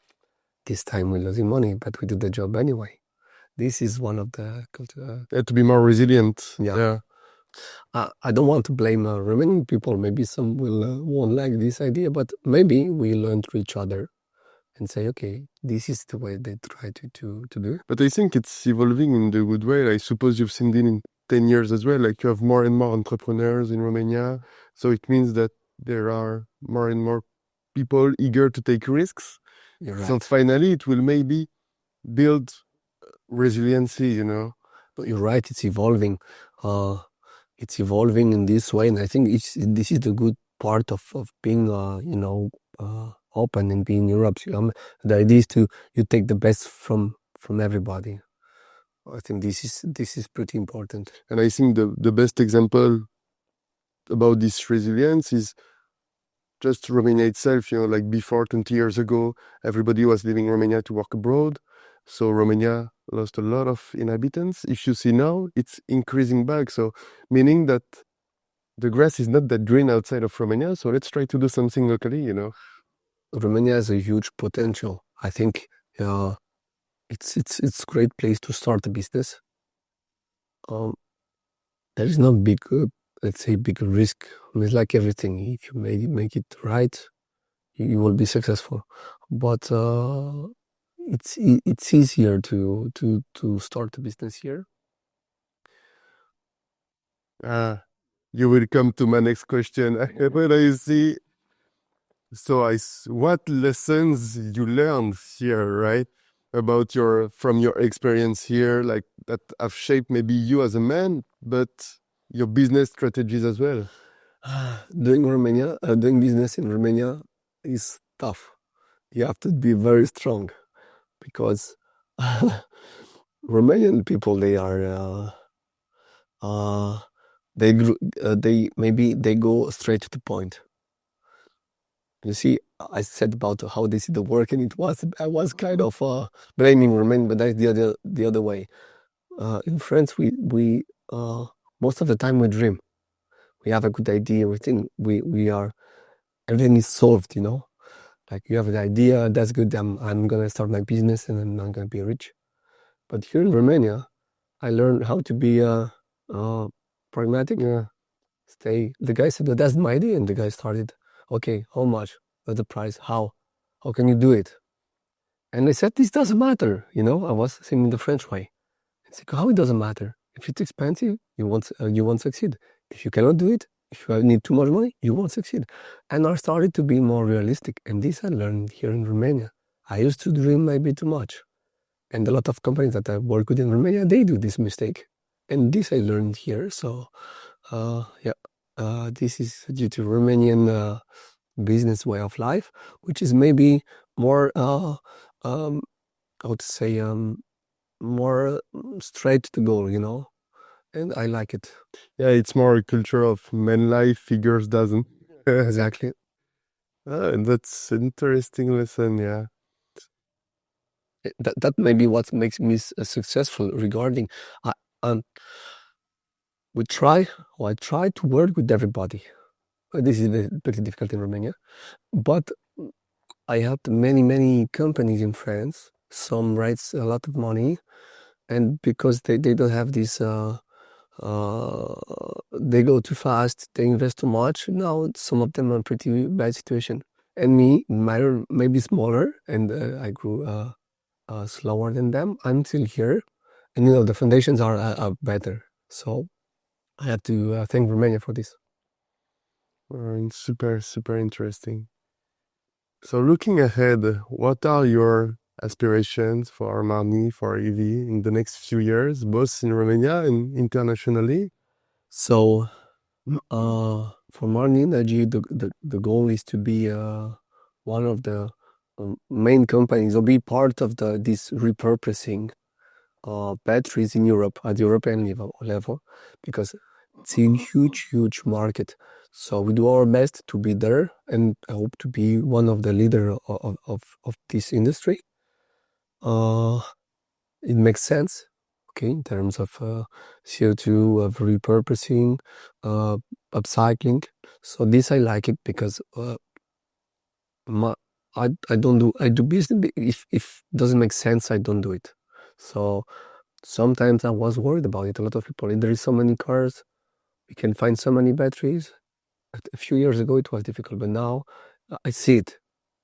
[SPEAKER 1] This time we're losing money, but we do the job anyway. This is one of the culture.
[SPEAKER 2] To be more resilient.
[SPEAKER 1] Yeah. I don't want to blame Romanian people. Maybe some won't like this idea, but maybe we learn to each other and say, okay, this is the way they try to do it.
[SPEAKER 2] But I think it's evolving in the good way. I suppose you've seen it in 10 years as well. Like you have more and more entrepreneurs in Romania. So it means that there are more and more people eager to take risks.
[SPEAKER 1] You're right.
[SPEAKER 2] So finally, it will maybe build resiliency,
[SPEAKER 1] But you're right, it's evolving. It's evolving in this way, and I think this is the good part of being, open and being Europe. The idea is you take the best from everybody. I think this is pretty important.
[SPEAKER 2] And I think the best example about this resilience is just Romania itself. Like before 20 years ago, everybody was leaving Romania to work abroad. So Romania lost a lot of inhabitants. If you see now, it's increasing back. So meaning that the grass is not that green outside of Romania. So let's try to do something locally,
[SPEAKER 1] Romania has a huge potential. I think it's a great place to start a business. There is no big, let's say, big risk. It's like everything. If you make it right, you will be successful. But it's easier to start a business here.
[SPEAKER 2] You will come to my next question. When I see, what lessons you learned here, right? About from your experience here, like that have shaped maybe you as a man, but your business strategies as well.
[SPEAKER 1] Doing business in Romania is tough. You have to be very strong because Romanian people, they are they go straight to the point. You see, I said about how they see the work, and I was kind of blaming Romania, but that's the other way. In France, we most of the time we dream. We have a good idea. Everything everything is solved. Like you have an idea, that's good. I'm gonna start my business, and I'm gonna be rich. But here in Romania, I learned how to be pragmatic.
[SPEAKER 2] Yeah.
[SPEAKER 1] The guy said, that's my idea, and the guy started. Okay, how much? What's the price? How can you do it? And I said, this doesn't matter. I was saying in the French way. It's like, how it doesn't matter? If it's expensive, you won't succeed. If you cannot do it, if you need too much money, you won't succeed. And I started to be more realistic. And this I learned here in Romania. I used to dream maybe too much. And a lot of companies that I work with in Romania, they do this mistake. And this I learned here. So, this is due to Romanian business way of life, which is maybe more, I would say, more straight to goal, and I like it.
[SPEAKER 2] Yeah, it's more a culture of man life, figures doesn't.
[SPEAKER 1] Exactly.
[SPEAKER 2] And that's an interesting lesson, yeah.
[SPEAKER 1] That may be what makes me successful regarding I try to work with everybody. This is very difficult in Romania, but I helped many companies in France. Some raise a lot of money, and because they don't have this, they go too fast, they invest too much. Now some of them are in pretty bad situation, and me, maybe smaller, and I grew slower than them. I'm still here, and the foundations are better. So I have to thank Romania for this.
[SPEAKER 2] Super interesting. So looking ahead, what are your aspirations for Marny, for EV in the next few years, both in Romania and internationally?
[SPEAKER 1] So for Marny Energy, the goal is to be one of the main companies or be part of this repurposing batteries in Europe at the European level, because it's a huge market. So we do our best to be there, and I hope to be one of the leader of this industry. It makes sense, okay, in terms of CO2, of repurposing, upcycling. So this I like it because I do business. If it doesn't make sense, I don't do it. So sometimes I was worried about it. A lot of people, there is so many cars, we can find so many batteries. A few years ago it was difficult, but now I see it.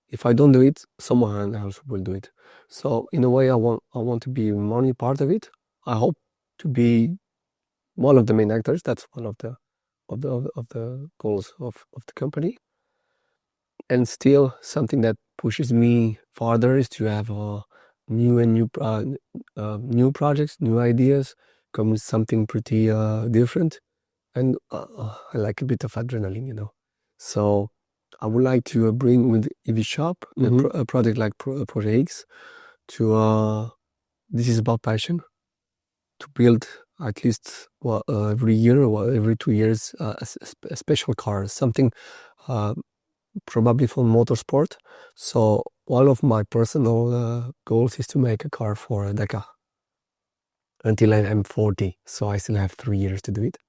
[SPEAKER 1] If I don't do it, someone else will do it. So in a way, I want to be money part of it. I hope to be one of the main actors. That's one of the goals of the company. And still, something that pushes me farther is to have new projects, new ideas, come with something pretty different. And I like a bit of adrenaline, you know. So I would like to bring with EV Shop a project like Project X to this is about passion, to build at least every year or every 2 years a special car, something probably for motorsport. So one of my personal goals is to make a car for Dakar until I'm 40. So I still have 3 years to do it.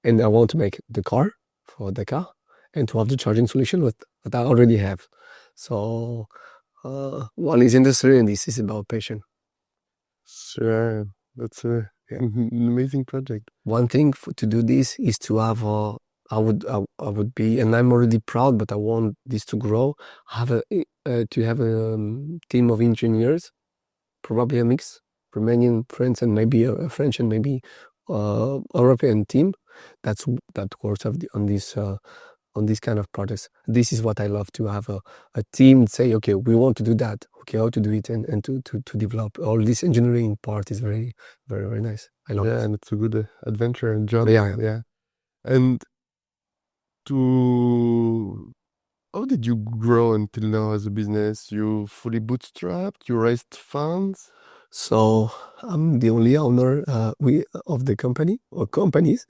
[SPEAKER 1] And I want to make the car for Dakar and to have the charging solution that I already have. So one is industry and this is about passion.
[SPEAKER 2] Sure, that's an amazing project.
[SPEAKER 1] One thing to do this is to have I would be, and I'm already proud, but I want this to grow. To have a team of engineers, probably a mix, Romanian, French, and maybe a French and maybe European team that works on these kind of projects. This is what I love, to have a team say, okay, we want to do that. Okay, how to do it and to develop all this engineering part is very, very, very nice. I love it.
[SPEAKER 2] And it's a good adventure and job.
[SPEAKER 1] Yeah.
[SPEAKER 2] And how did you grow until now as a business? You fully bootstrapped? You raised funds?
[SPEAKER 1] So I'm the only owner of the company or companies.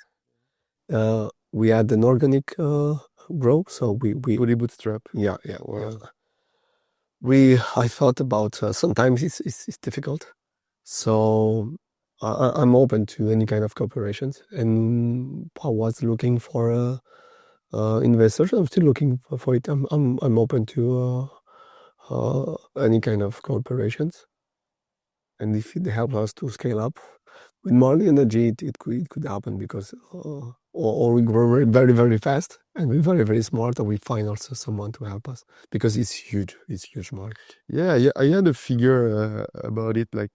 [SPEAKER 1] We had an organic growth, so we
[SPEAKER 2] Fully bootstrapped.
[SPEAKER 1] yeah.
[SPEAKER 2] Wow.
[SPEAKER 1] I thought about sometimes it's difficult, so I'm open to any kind of cooperations, and I was looking for investors. I'm still looking for it. I'm open to any kind of cooperations, and if it helps us to scale up with Marny Energy, it could happen because or we grow very, very fast and we're very, very smart, or we find also someone to help us because it's huge market.
[SPEAKER 2] Yeah, I had a figure about it. Like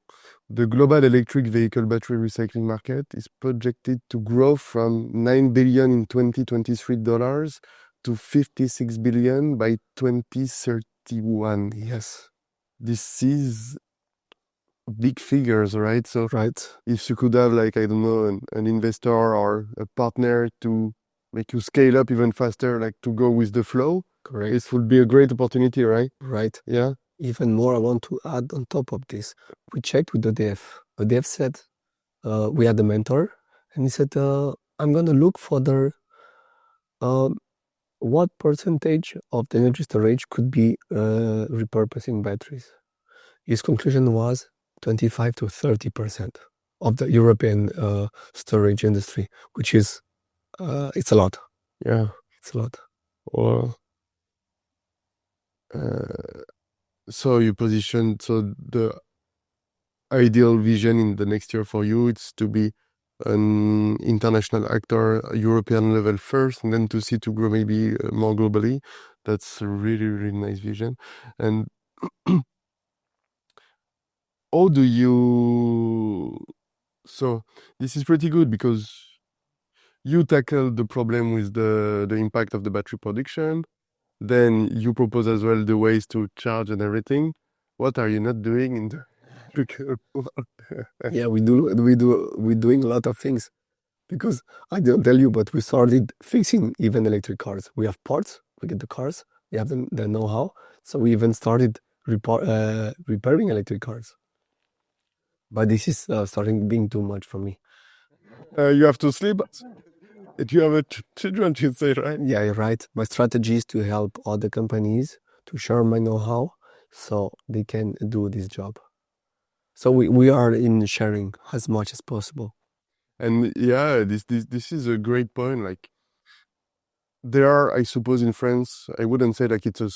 [SPEAKER 2] the global electric vehicle battery recycling market is projected to grow from $9 billion in 2023 dollars to $56 billion by 2031.
[SPEAKER 1] Yes.
[SPEAKER 2] This is big figures, right? So
[SPEAKER 1] Right.
[SPEAKER 2] if you could have, like, I don't know, an investor or a partner to make you scale up even faster, like to go with the flow,
[SPEAKER 1] Correct.
[SPEAKER 2] it would be a great opportunity, right?
[SPEAKER 1] Right.
[SPEAKER 2] Yeah.
[SPEAKER 1] Even more, I want to add on top of this. We checked with EDF. EDF said, we had a mentor, and he said, I'm going to look for what percentage of the energy storage could be repurposing batteries. His conclusion was 25 to 30% of the European storage industry, which is, it's a lot.
[SPEAKER 2] Yeah.
[SPEAKER 1] It's a lot.
[SPEAKER 2] Or so you positioned, so the ideal vision in the next year for you, it's to be an international actor, European level first, and then to see to grow maybe more globally. That's a really, really nice vision. And how do you... So this is pretty good because you tackle the problem with the impact of the battery production. Then you propose as well the ways to charge and everything. What are you not doing in the
[SPEAKER 1] Yeah, we're doing a lot of things, because I didn't tell you, but we started fixing even electric cars. We have parts, we get the cars, we have the know-how. So we even started repairing electric cars. But this is starting being too much for me.
[SPEAKER 2] You have to sleep. If you have children, you say, right?
[SPEAKER 1] Yeah, you're right. My strategy is to help other companies to share my know-how so they can do this job. So we are in sharing as much as possible.
[SPEAKER 2] And yeah, this is a great point. Like there are, I suppose, in France, I wouldn't say like it's a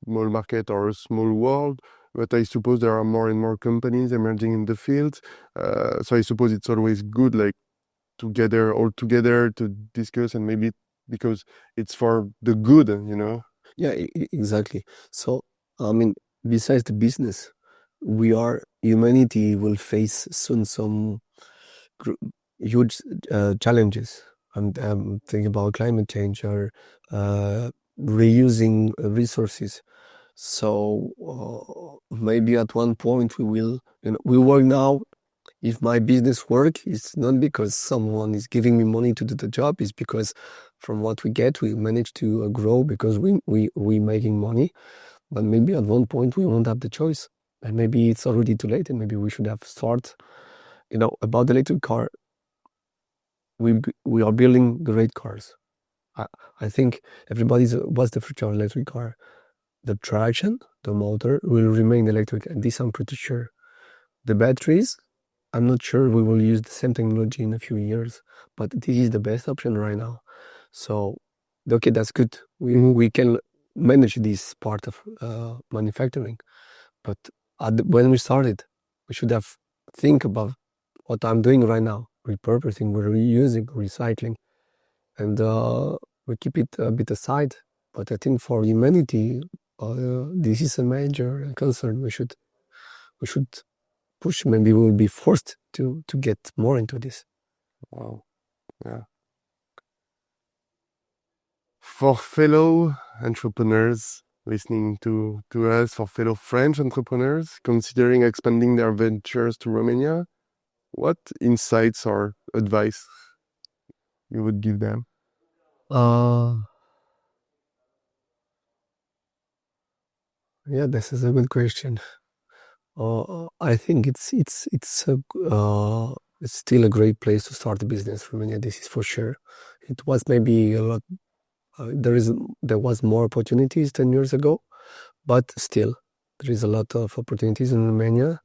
[SPEAKER 2] small market or a small world, but I suppose there are more and more companies emerging in the field. So I suppose it's always good, like all together to discuss and maybe because it's for the good, you know.
[SPEAKER 1] Yeah, exactly. So, I mean, besides the business, humanity will face soon some huge challenges. I'm thinking about climate change or reusing resources. So maybe at one point we will, we work now. If my business work, it's not because someone is giving me money to do the job. It's because from what we get, we manage to grow because we making money. But maybe at one point we won't have the choice, and maybe it's already too late, and maybe we should have start. About the electric car, we are building great cars. I think everybody's what's the future of electric car? The traction, the motor will remain electric, and this I'm pretty sure. The batteries, I'm not sure we will use the same technology in a few years, but this is the best option right now. So, okay, that's good. We can manage this part of manufacturing, but when we started, we should have think about what I'm doing right now: repurposing, we're reusing, recycling, and we keep it a bit aside. But I think for humanity, this is a major concern. We should push. Maybe we will be forced to get more into this.
[SPEAKER 2] Wow. Yeah. For fellow entrepreneurs listening to us, for fellow French entrepreneurs considering expanding their ventures to Romania, what insights or advice you would give them?
[SPEAKER 1] Uh, yeah, this is a good question. I think it's still a great place to start a business. Romania, this is for sure. It was maybe a lot. There was more opportunities 10 years ago, but still there is a lot of opportunities in Romania.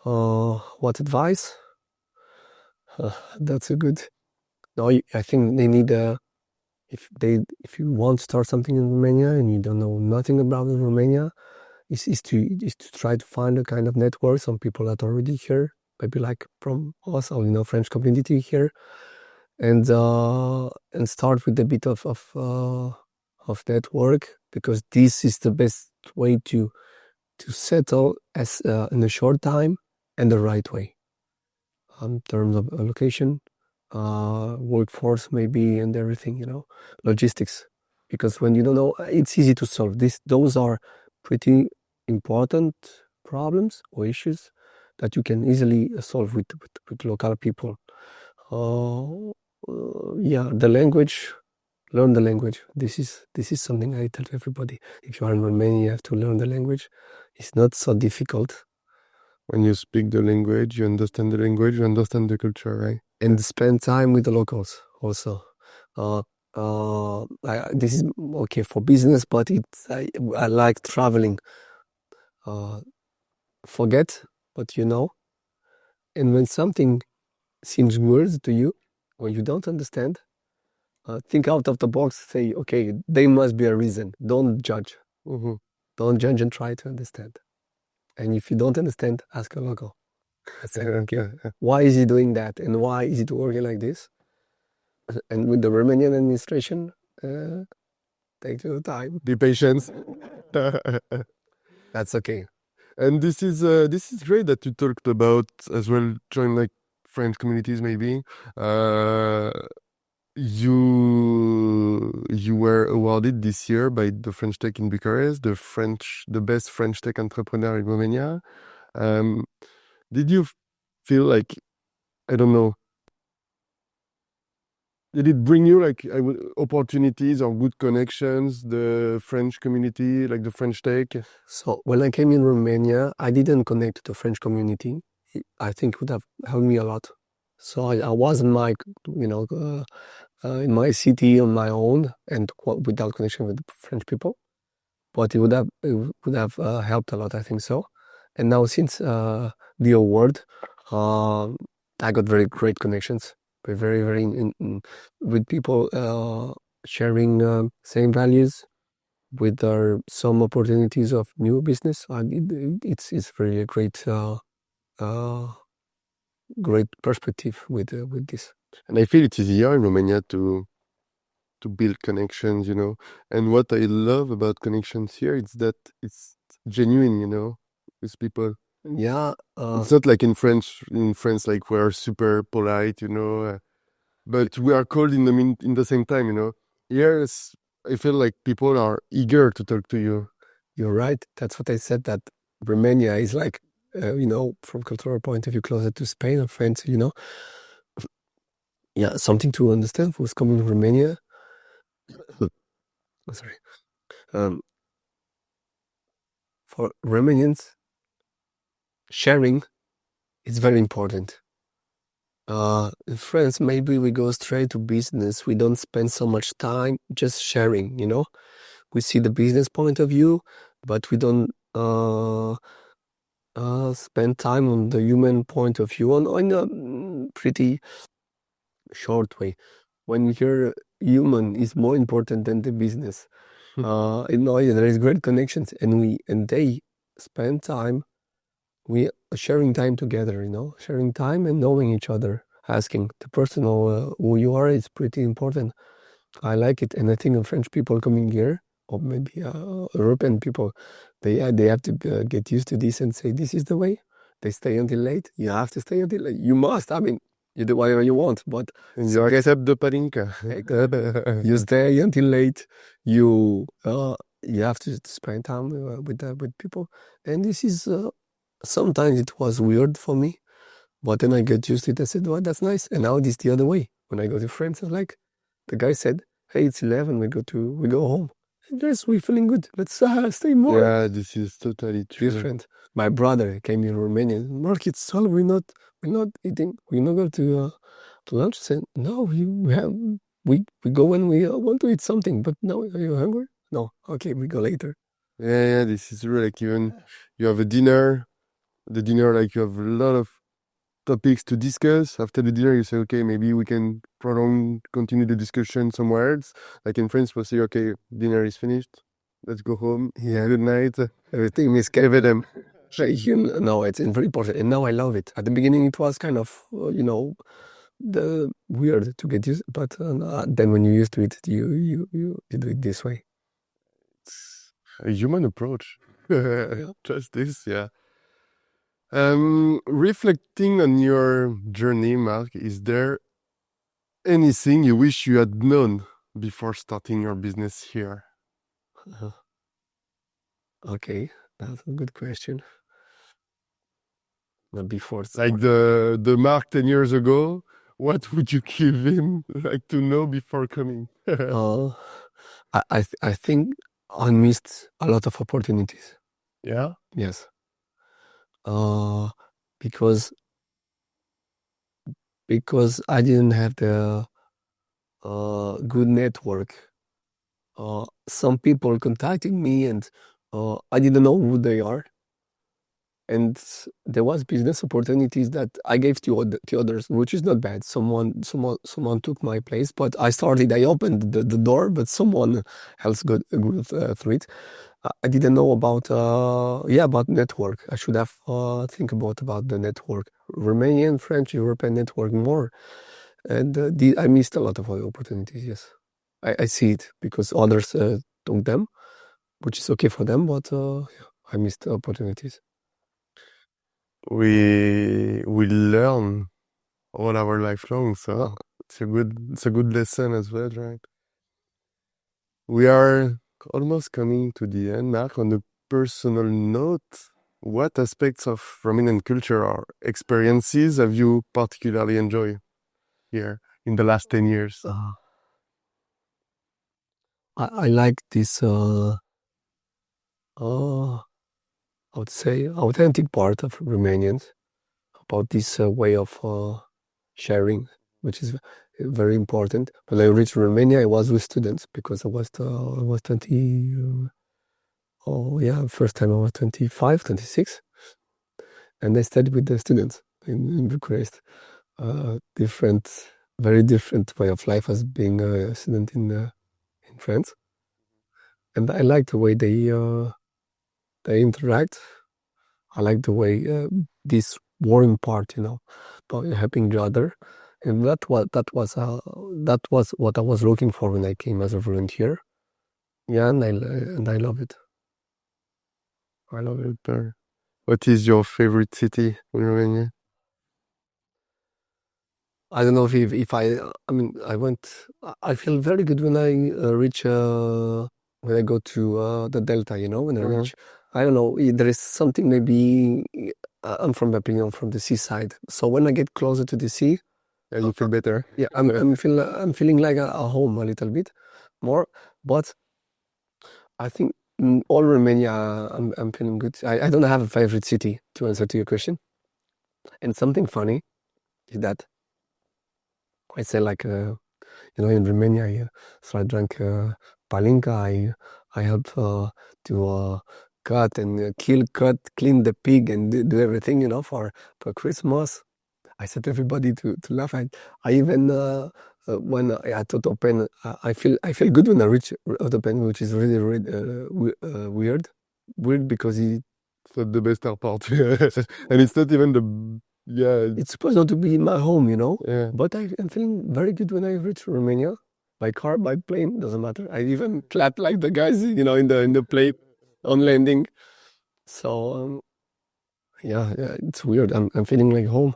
[SPEAKER 1] What advice? That's a good. No, I think they need if you want to start something in Romania and you don't know nothing about Romania, is to try to find a kind of network, some people that are already here, maybe like from us or French community here, and start with a bit of network, because this is the best way to settle as in a short time and the right way in terms of location, workforce maybe, and everything, logistics. Because when you don't know, it's easy to solve this. Those are pretty important problems or issues that you can easily solve with local people. Yeah, the language. Learn the language. This is something I tell everybody. If you are in Romania, you have to learn the language. It's not so difficult.
[SPEAKER 2] When you speak the language, you understand the language, you understand the culture, right?
[SPEAKER 1] And spend time with the locals also. This is okay for business, but I like traveling. Forget what you know, and when something seems weird to you or you don't understand, think out of the box. Say, okay, there must be a reason. Don't judge.
[SPEAKER 2] Mm-hmm.
[SPEAKER 1] Don't judge and try to understand. And if you don't understand, ask a local. That's it. Okay. Why is he doing that? And why is it working like this? And with the Romanian administration, take your time.
[SPEAKER 2] Be patient.
[SPEAKER 1] That's okay.
[SPEAKER 2] And this is great that you talked about as well, join like French communities maybe. You were awarded this year by the French Tech in Bucharest, the best French tech entrepreneur in Romania. Did you feel like, I don't know, Did it bring you like opportunities or good connections, the French community, like the French Tech?
[SPEAKER 1] So when I came in Romania, I didn't connect to the French community. I think it would have helped me a lot. So I was in my, in my city on my own and without connection with the French people. But it would have helped a lot, I think so. And now since the award, I got very great connections, very, very with people sharing same values, with some opportunities of new business. It's really a uh, great perspective with this.
[SPEAKER 2] And I feel it is easier in Romania to build connections, And what I love about connections here is that it's genuine, with people.
[SPEAKER 1] Yeah,
[SPEAKER 2] It's not like in French. In France, like we're super polite, but we are cold in the same time, Here, I feel like people are eager to talk to you.
[SPEAKER 1] you're right. That's what I said, that Romania is like, from cultural point of view, closer to Spain or France, Yeah, something to understand who's coming from Romania. Oh, sorry. Um, for Romanians, sharing is very important. In France, maybe we go straight to business. We don't spend so much time just sharing, We see the business point of view, but we don't spend time on the human point of view in a pretty short way. When you're human is more important than the business. There is great connections, and they spend time. We are sharing time together, sharing time and knowing each other. Asking the person who you are is pretty important. I like it, and I think the French people coming here, or maybe European people, they have to get used to this and say this is the way. They stay until late. You have to stay until late. You must. I mean, you do whatever you want, but
[SPEAKER 2] And you accept the palinka.
[SPEAKER 1] you stay until late. You have to spend time with people, and this is sometimes it was weird for me, but then I get used to it. I said, "Well, that's nice." And now it is the other way. When I go to friends, I'm like, the guy said, "Hey, it's 11. We go home. And yes, we're feeling good. Let's stay more."
[SPEAKER 2] Yeah, this is totally true.
[SPEAKER 1] Different. My brother came in Romania. Mark, it's all we're not eating. We're not going to lunch. I said, no, we go when we want to eat something. But now, are you hungry? No. Okay, we go later.
[SPEAKER 2] Yeah, this is true. Like even you have a dinner, the dinner, like you have a lot of topics to discuss. After the dinner, you say, okay, maybe we can continue the discussion somewhere else. Like in France, we'll say, okay, dinner is finished. Let's go home.
[SPEAKER 1] Yeah,
[SPEAKER 2] Good night.
[SPEAKER 1] everything is
[SPEAKER 2] Evidem.
[SPEAKER 1] no, it's very important, and now I love it. At the beginning, it was kind of the weird to get used, but then when you're used to it, you do it this way.
[SPEAKER 2] A human approach.
[SPEAKER 1] Yeah.
[SPEAKER 2] Just this, yeah. Reflecting on your journey, Marc, is there anything you wish you had known before starting your business here?
[SPEAKER 1] Okay, that's a good question. But before
[SPEAKER 2] Like the Marc 10 years ago, what would you give him like to know before coming?
[SPEAKER 1] uh, I think I missed a lot of opportunities.
[SPEAKER 2] Yeah.
[SPEAKER 1] Yes. Because I didn't have the good network. Some people contacting me, and I didn't know who they are. And there was business opportunities that I gave to others, which is not bad. Someone took my place, but I opened the door, but someone else got through it. I didn't know about network. I should have think about the network, Romanian, French, European network more. And I missed a lot of opportunities. Yes, I see it because others took them, which is okay for them, but I missed the opportunities.
[SPEAKER 2] We learn all our life long, so it's a good lesson as well, right? We are almost coming to the end, Marc. On a personal note, what aspects of Romanian culture or experiences have you particularly enjoyed here in the last 10 years?
[SPEAKER 1] I like this, I would say, authentic part of Romanians about this way of sharing, which is very important. When I reached Romania, I was with students because I was 20. Oh yeah, first time I was 25, 26, and I studied with the students in Bucharest. Different, very different way of life as being a student in France, and I like the way they interact. I like the way this warm part, about helping each other, and that was what I was looking for when I came as a volunteer. Yeah, and I love it. I love it.
[SPEAKER 2] What is your favorite city in Romania?
[SPEAKER 1] I don't know if I mean, I feel very good when I reach, when I go to the Delta, when I reach, I don't know, there is something maybe, I'm from Perpignan, from the seaside. So when I get closer to the sea,
[SPEAKER 2] Yeah, you feel better.
[SPEAKER 1] yeah, I'm feeling like a home a little bit more, but I think in all Romania, I'm feeling good. I don't have a favorite city to answer to your question. And something funny is that I say like, in Romania, so I drank palinka. I help to cut and clean the pig and do everything, for Christmas. I set everybody to laugh. I even when I at Open, I feel good when I reach Open, which is really, really weird. Weird because
[SPEAKER 2] It's not the best part. And it's not even
[SPEAKER 1] it's supposed not to be my home,
[SPEAKER 2] Yeah.
[SPEAKER 1] But I'm feeling very good when I reach Romania. By car, by plane, doesn't matter. I even clap like the guys, in the plane on landing. So yeah, it's weird. I'm feeling like home.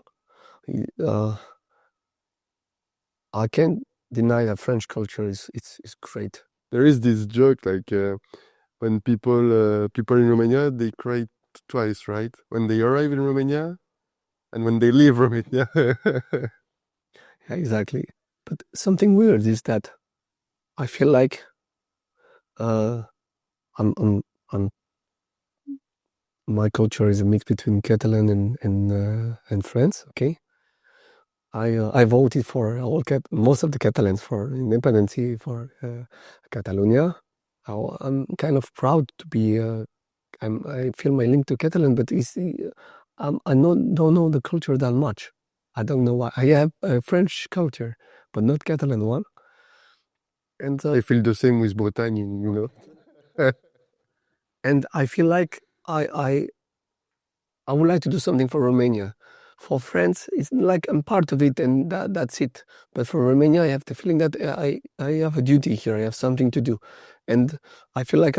[SPEAKER 1] I can't deny that French culture is great.
[SPEAKER 2] There is this joke like when people in Romania they cry twice, right? When they arrive in Romania and when they leave Romania.
[SPEAKER 1] Yeah, exactly. But something weird is that I feel like I'm my culture is a mix between Catalan and France. Okay, I voted for most of the Catalans for independence for Catalonia. I'm kind of proud to be. I feel my link to Catalan, but I don't know the culture that much. I don't know why. I have a French culture, but not Catalan one. And
[SPEAKER 2] I feel the same with Bretagne,
[SPEAKER 1] and I feel like I would like to do something for Romania. For France, it's like I'm part of it and that's it. But for Romania, I have the feeling that I have a duty here. I have something to do. And I feel like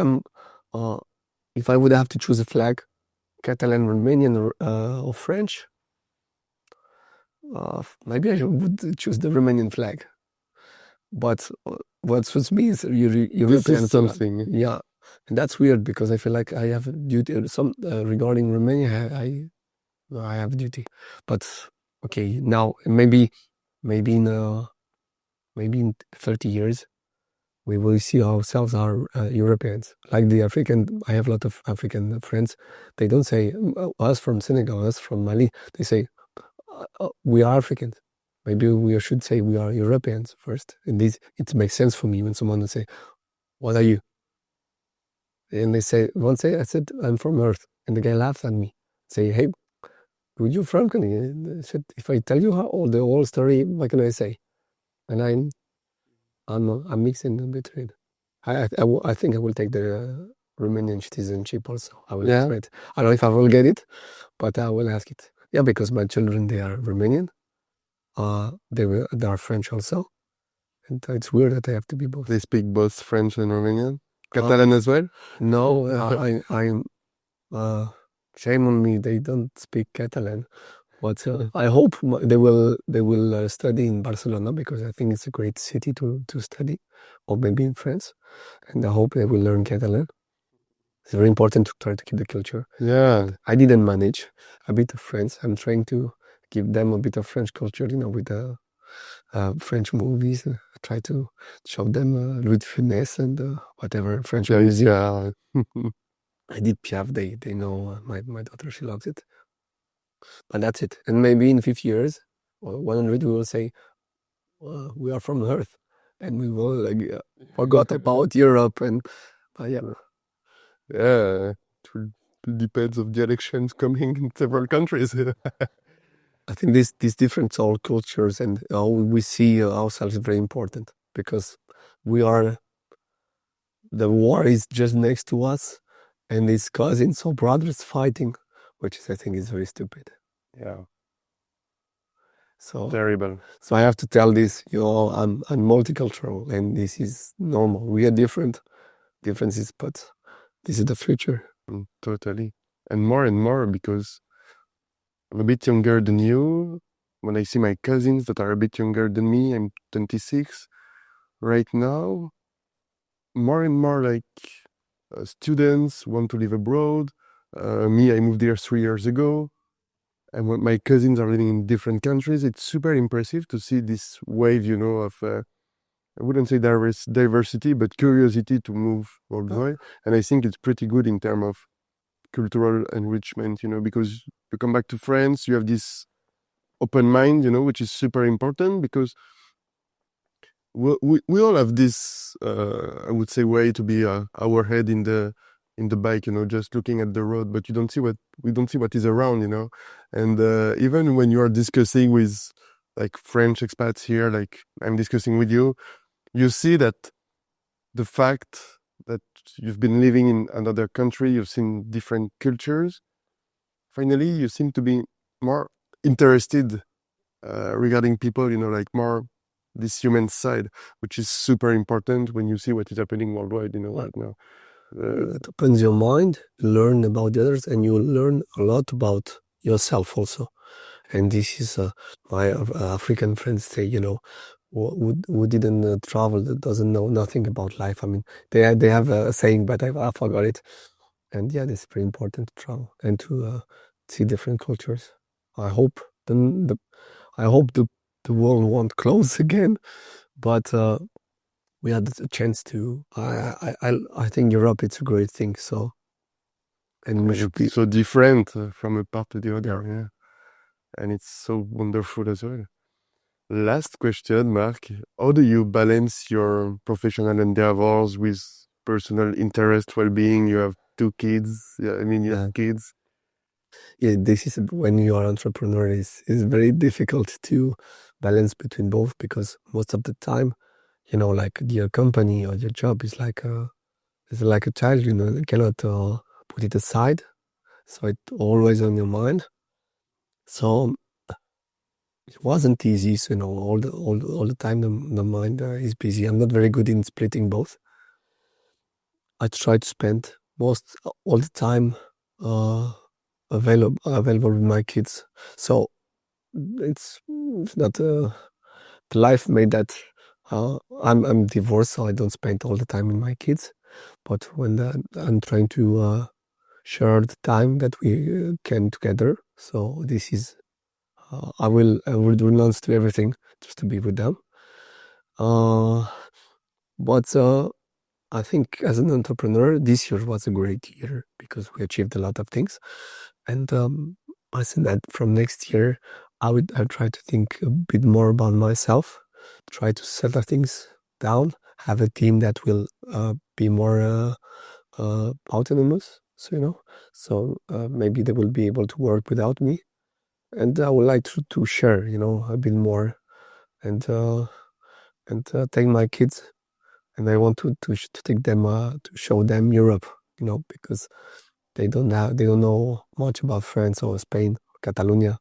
[SPEAKER 1] if I would have to choose a flag, Catalan, Romanian, or French, maybe I would choose the Romanian flag. But what suits me is European.
[SPEAKER 2] This is something.
[SPEAKER 1] Yeah. And that's weird because I feel like I have a duty. Regarding Romania, I have a duty. But okay, now maybe in 30 years we will see ourselves are Europeans. Like the African, I have a lot of African friends. They don't say us from Senegal, us from Mali. They say we are Africans. Maybe we should say we are Europeans first. And it makes sense for me when someone will say, "What are you?" And they say, I said, "I'm from Earth," and the guy laughs at me. Say, "Hey, where you from?" And I said, "If I tell you the whole story, what can I say?" And I'm mixing in between. I think I will take the Romanian citizenship also. I will try it. I don't know if I will get it, but I will ask it. Yeah, because my children, they are Romanian. They are French also. And it's weird that I have to be both.
[SPEAKER 2] They speak both French and Romanian. Catalan as well?
[SPEAKER 1] No, I'm shame on me. They don't speak Catalan. But I hope they will study in Barcelona because I think it's a great city to study, or maybe in France. And I hope they will learn Catalan. It's very important to try to keep the culture.
[SPEAKER 2] Yeah.
[SPEAKER 1] I didn't manage a bit of French. I'm trying to give them a bit of French culture, with French movies. Try to show them Louis de Funès and whatever French
[SPEAKER 2] Yeah,
[SPEAKER 1] music.
[SPEAKER 2] yeah.
[SPEAKER 1] Edith Piaf, they know. My daughter, she loves it. But that's it. And maybe in 50 years or 100, we will say, we are from Earth. And we will forgot about Europe. And yeah.
[SPEAKER 2] Yeah, it will depends of the elections coming in several countries.
[SPEAKER 1] I think these different soul cultures and how we see ourselves is very important because we are, the war is just next to us and it's cousins or brothers fighting, which is, I think, is very stupid.
[SPEAKER 2] Yeah,
[SPEAKER 1] So
[SPEAKER 2] terrible.
[SPEAKER 1] I have to tell this, I'm multicultural and this is normal. We are differences, but this is the future.
[SPEAKER 2] Totally. And more because I'm a bit younger than you. When I see my cousins that are a bit younger than me, I'm 26 right now. More and more like students want to live abroad. Me, I moved there 3 years ago. And when my cousins are living in different countries, it's super impressive to see this wave, of, I wouldn't say diversity, but curiosity to move worldwide. And I think it's pretty good in terms of cultural enrichment, because you come back to France, you have this open mind, which is super important because we all have this, I would say, way to be our head in the bike, just looking at the road, but we don't see what is around, and even when you are discussing with like French expats here, like I'm discussing with you, you see that the fact that you've been living in another country, you've seen different cultures, finally you seem to be more interested regarding people, like more this human side, which is super important when you see what is happening worldwide, right now.
[SPEAKER 1] It opens your mind, you learn about the others, and you learn a lot about yourself also. And this is my African friends say, who didn't travel, that doesn't know nothing about life. I mean, they have a saying, but I forgot it. And yeah, it's very important to travel and to see different cultures. I hope I hope the world won't close again, but we had a chance to. I think Europe, it's a great thing. So, and we should be.
[SPEAKER 2] It's so different from a part to the other, yeah, and it's so wonderful as well. Last question, Marc. How do you balance your professional endeavors with personal interest, well-being? You have two kids. Yeah, I mean, you have kids.
[SPEAKER 1] Yeah, this is when you are entrepreneur, is very difficult to balance between both because most of the time, like your company or your job is like a child. You cannot put it aside, so it's always on your mind. So it wasn't easy. So all the time the mind is busy. I'm not very good in splitting both. I try to spend all the time available with my kids. So it's not the life made that. I'm divorced, so I don't spend all the time with my kids. But when I'm trying to share the time that we can together, so this is I will renounce to everything just to be with them. But I think as an entrepreneur, this year was a great year because we achieved a lot of things. And I think that from next year, I'll try to think a bit more about myself, try to settle things down, have a team that will be more autonomous. So maybe they will be able to work without me. And I would like to share, a bit more and take my kids, and I want to take them to show them Europe, because they don't know much about France or Spain, or Catalonia,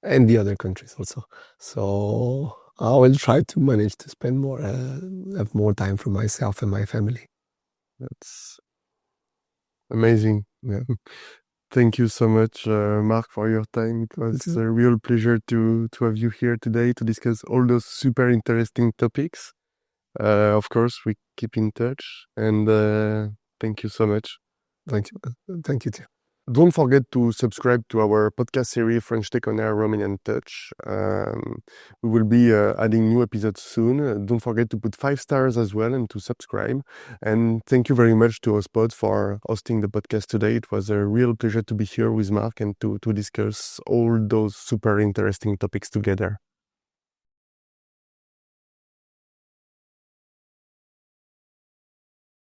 [SPEAKER 1] and the other countries also. So I will try to manage to spend more, have more time for myself and my family.
[SPEAKER 2] That's amazing. Yeah. Thank you so much, Marc, for your time. It was a real pleasure to have you here today to discuss all those super interesting topics. Of course, we keep in touch, and thank you so much.
[SPEAKER 1] Thank you. Thank you too.
[SPEAKER 2] Don't forget to subscribe to our podcast series, French Tech on Air, Romanian Touch. We will be adding new episodes soon. Don't forget to put 5 stars as well and to subscribe. And thank you very much to Ospod for hosting the podcast today. It was a real pleasure to be here with Marc and to discuss all those super interesting topics together.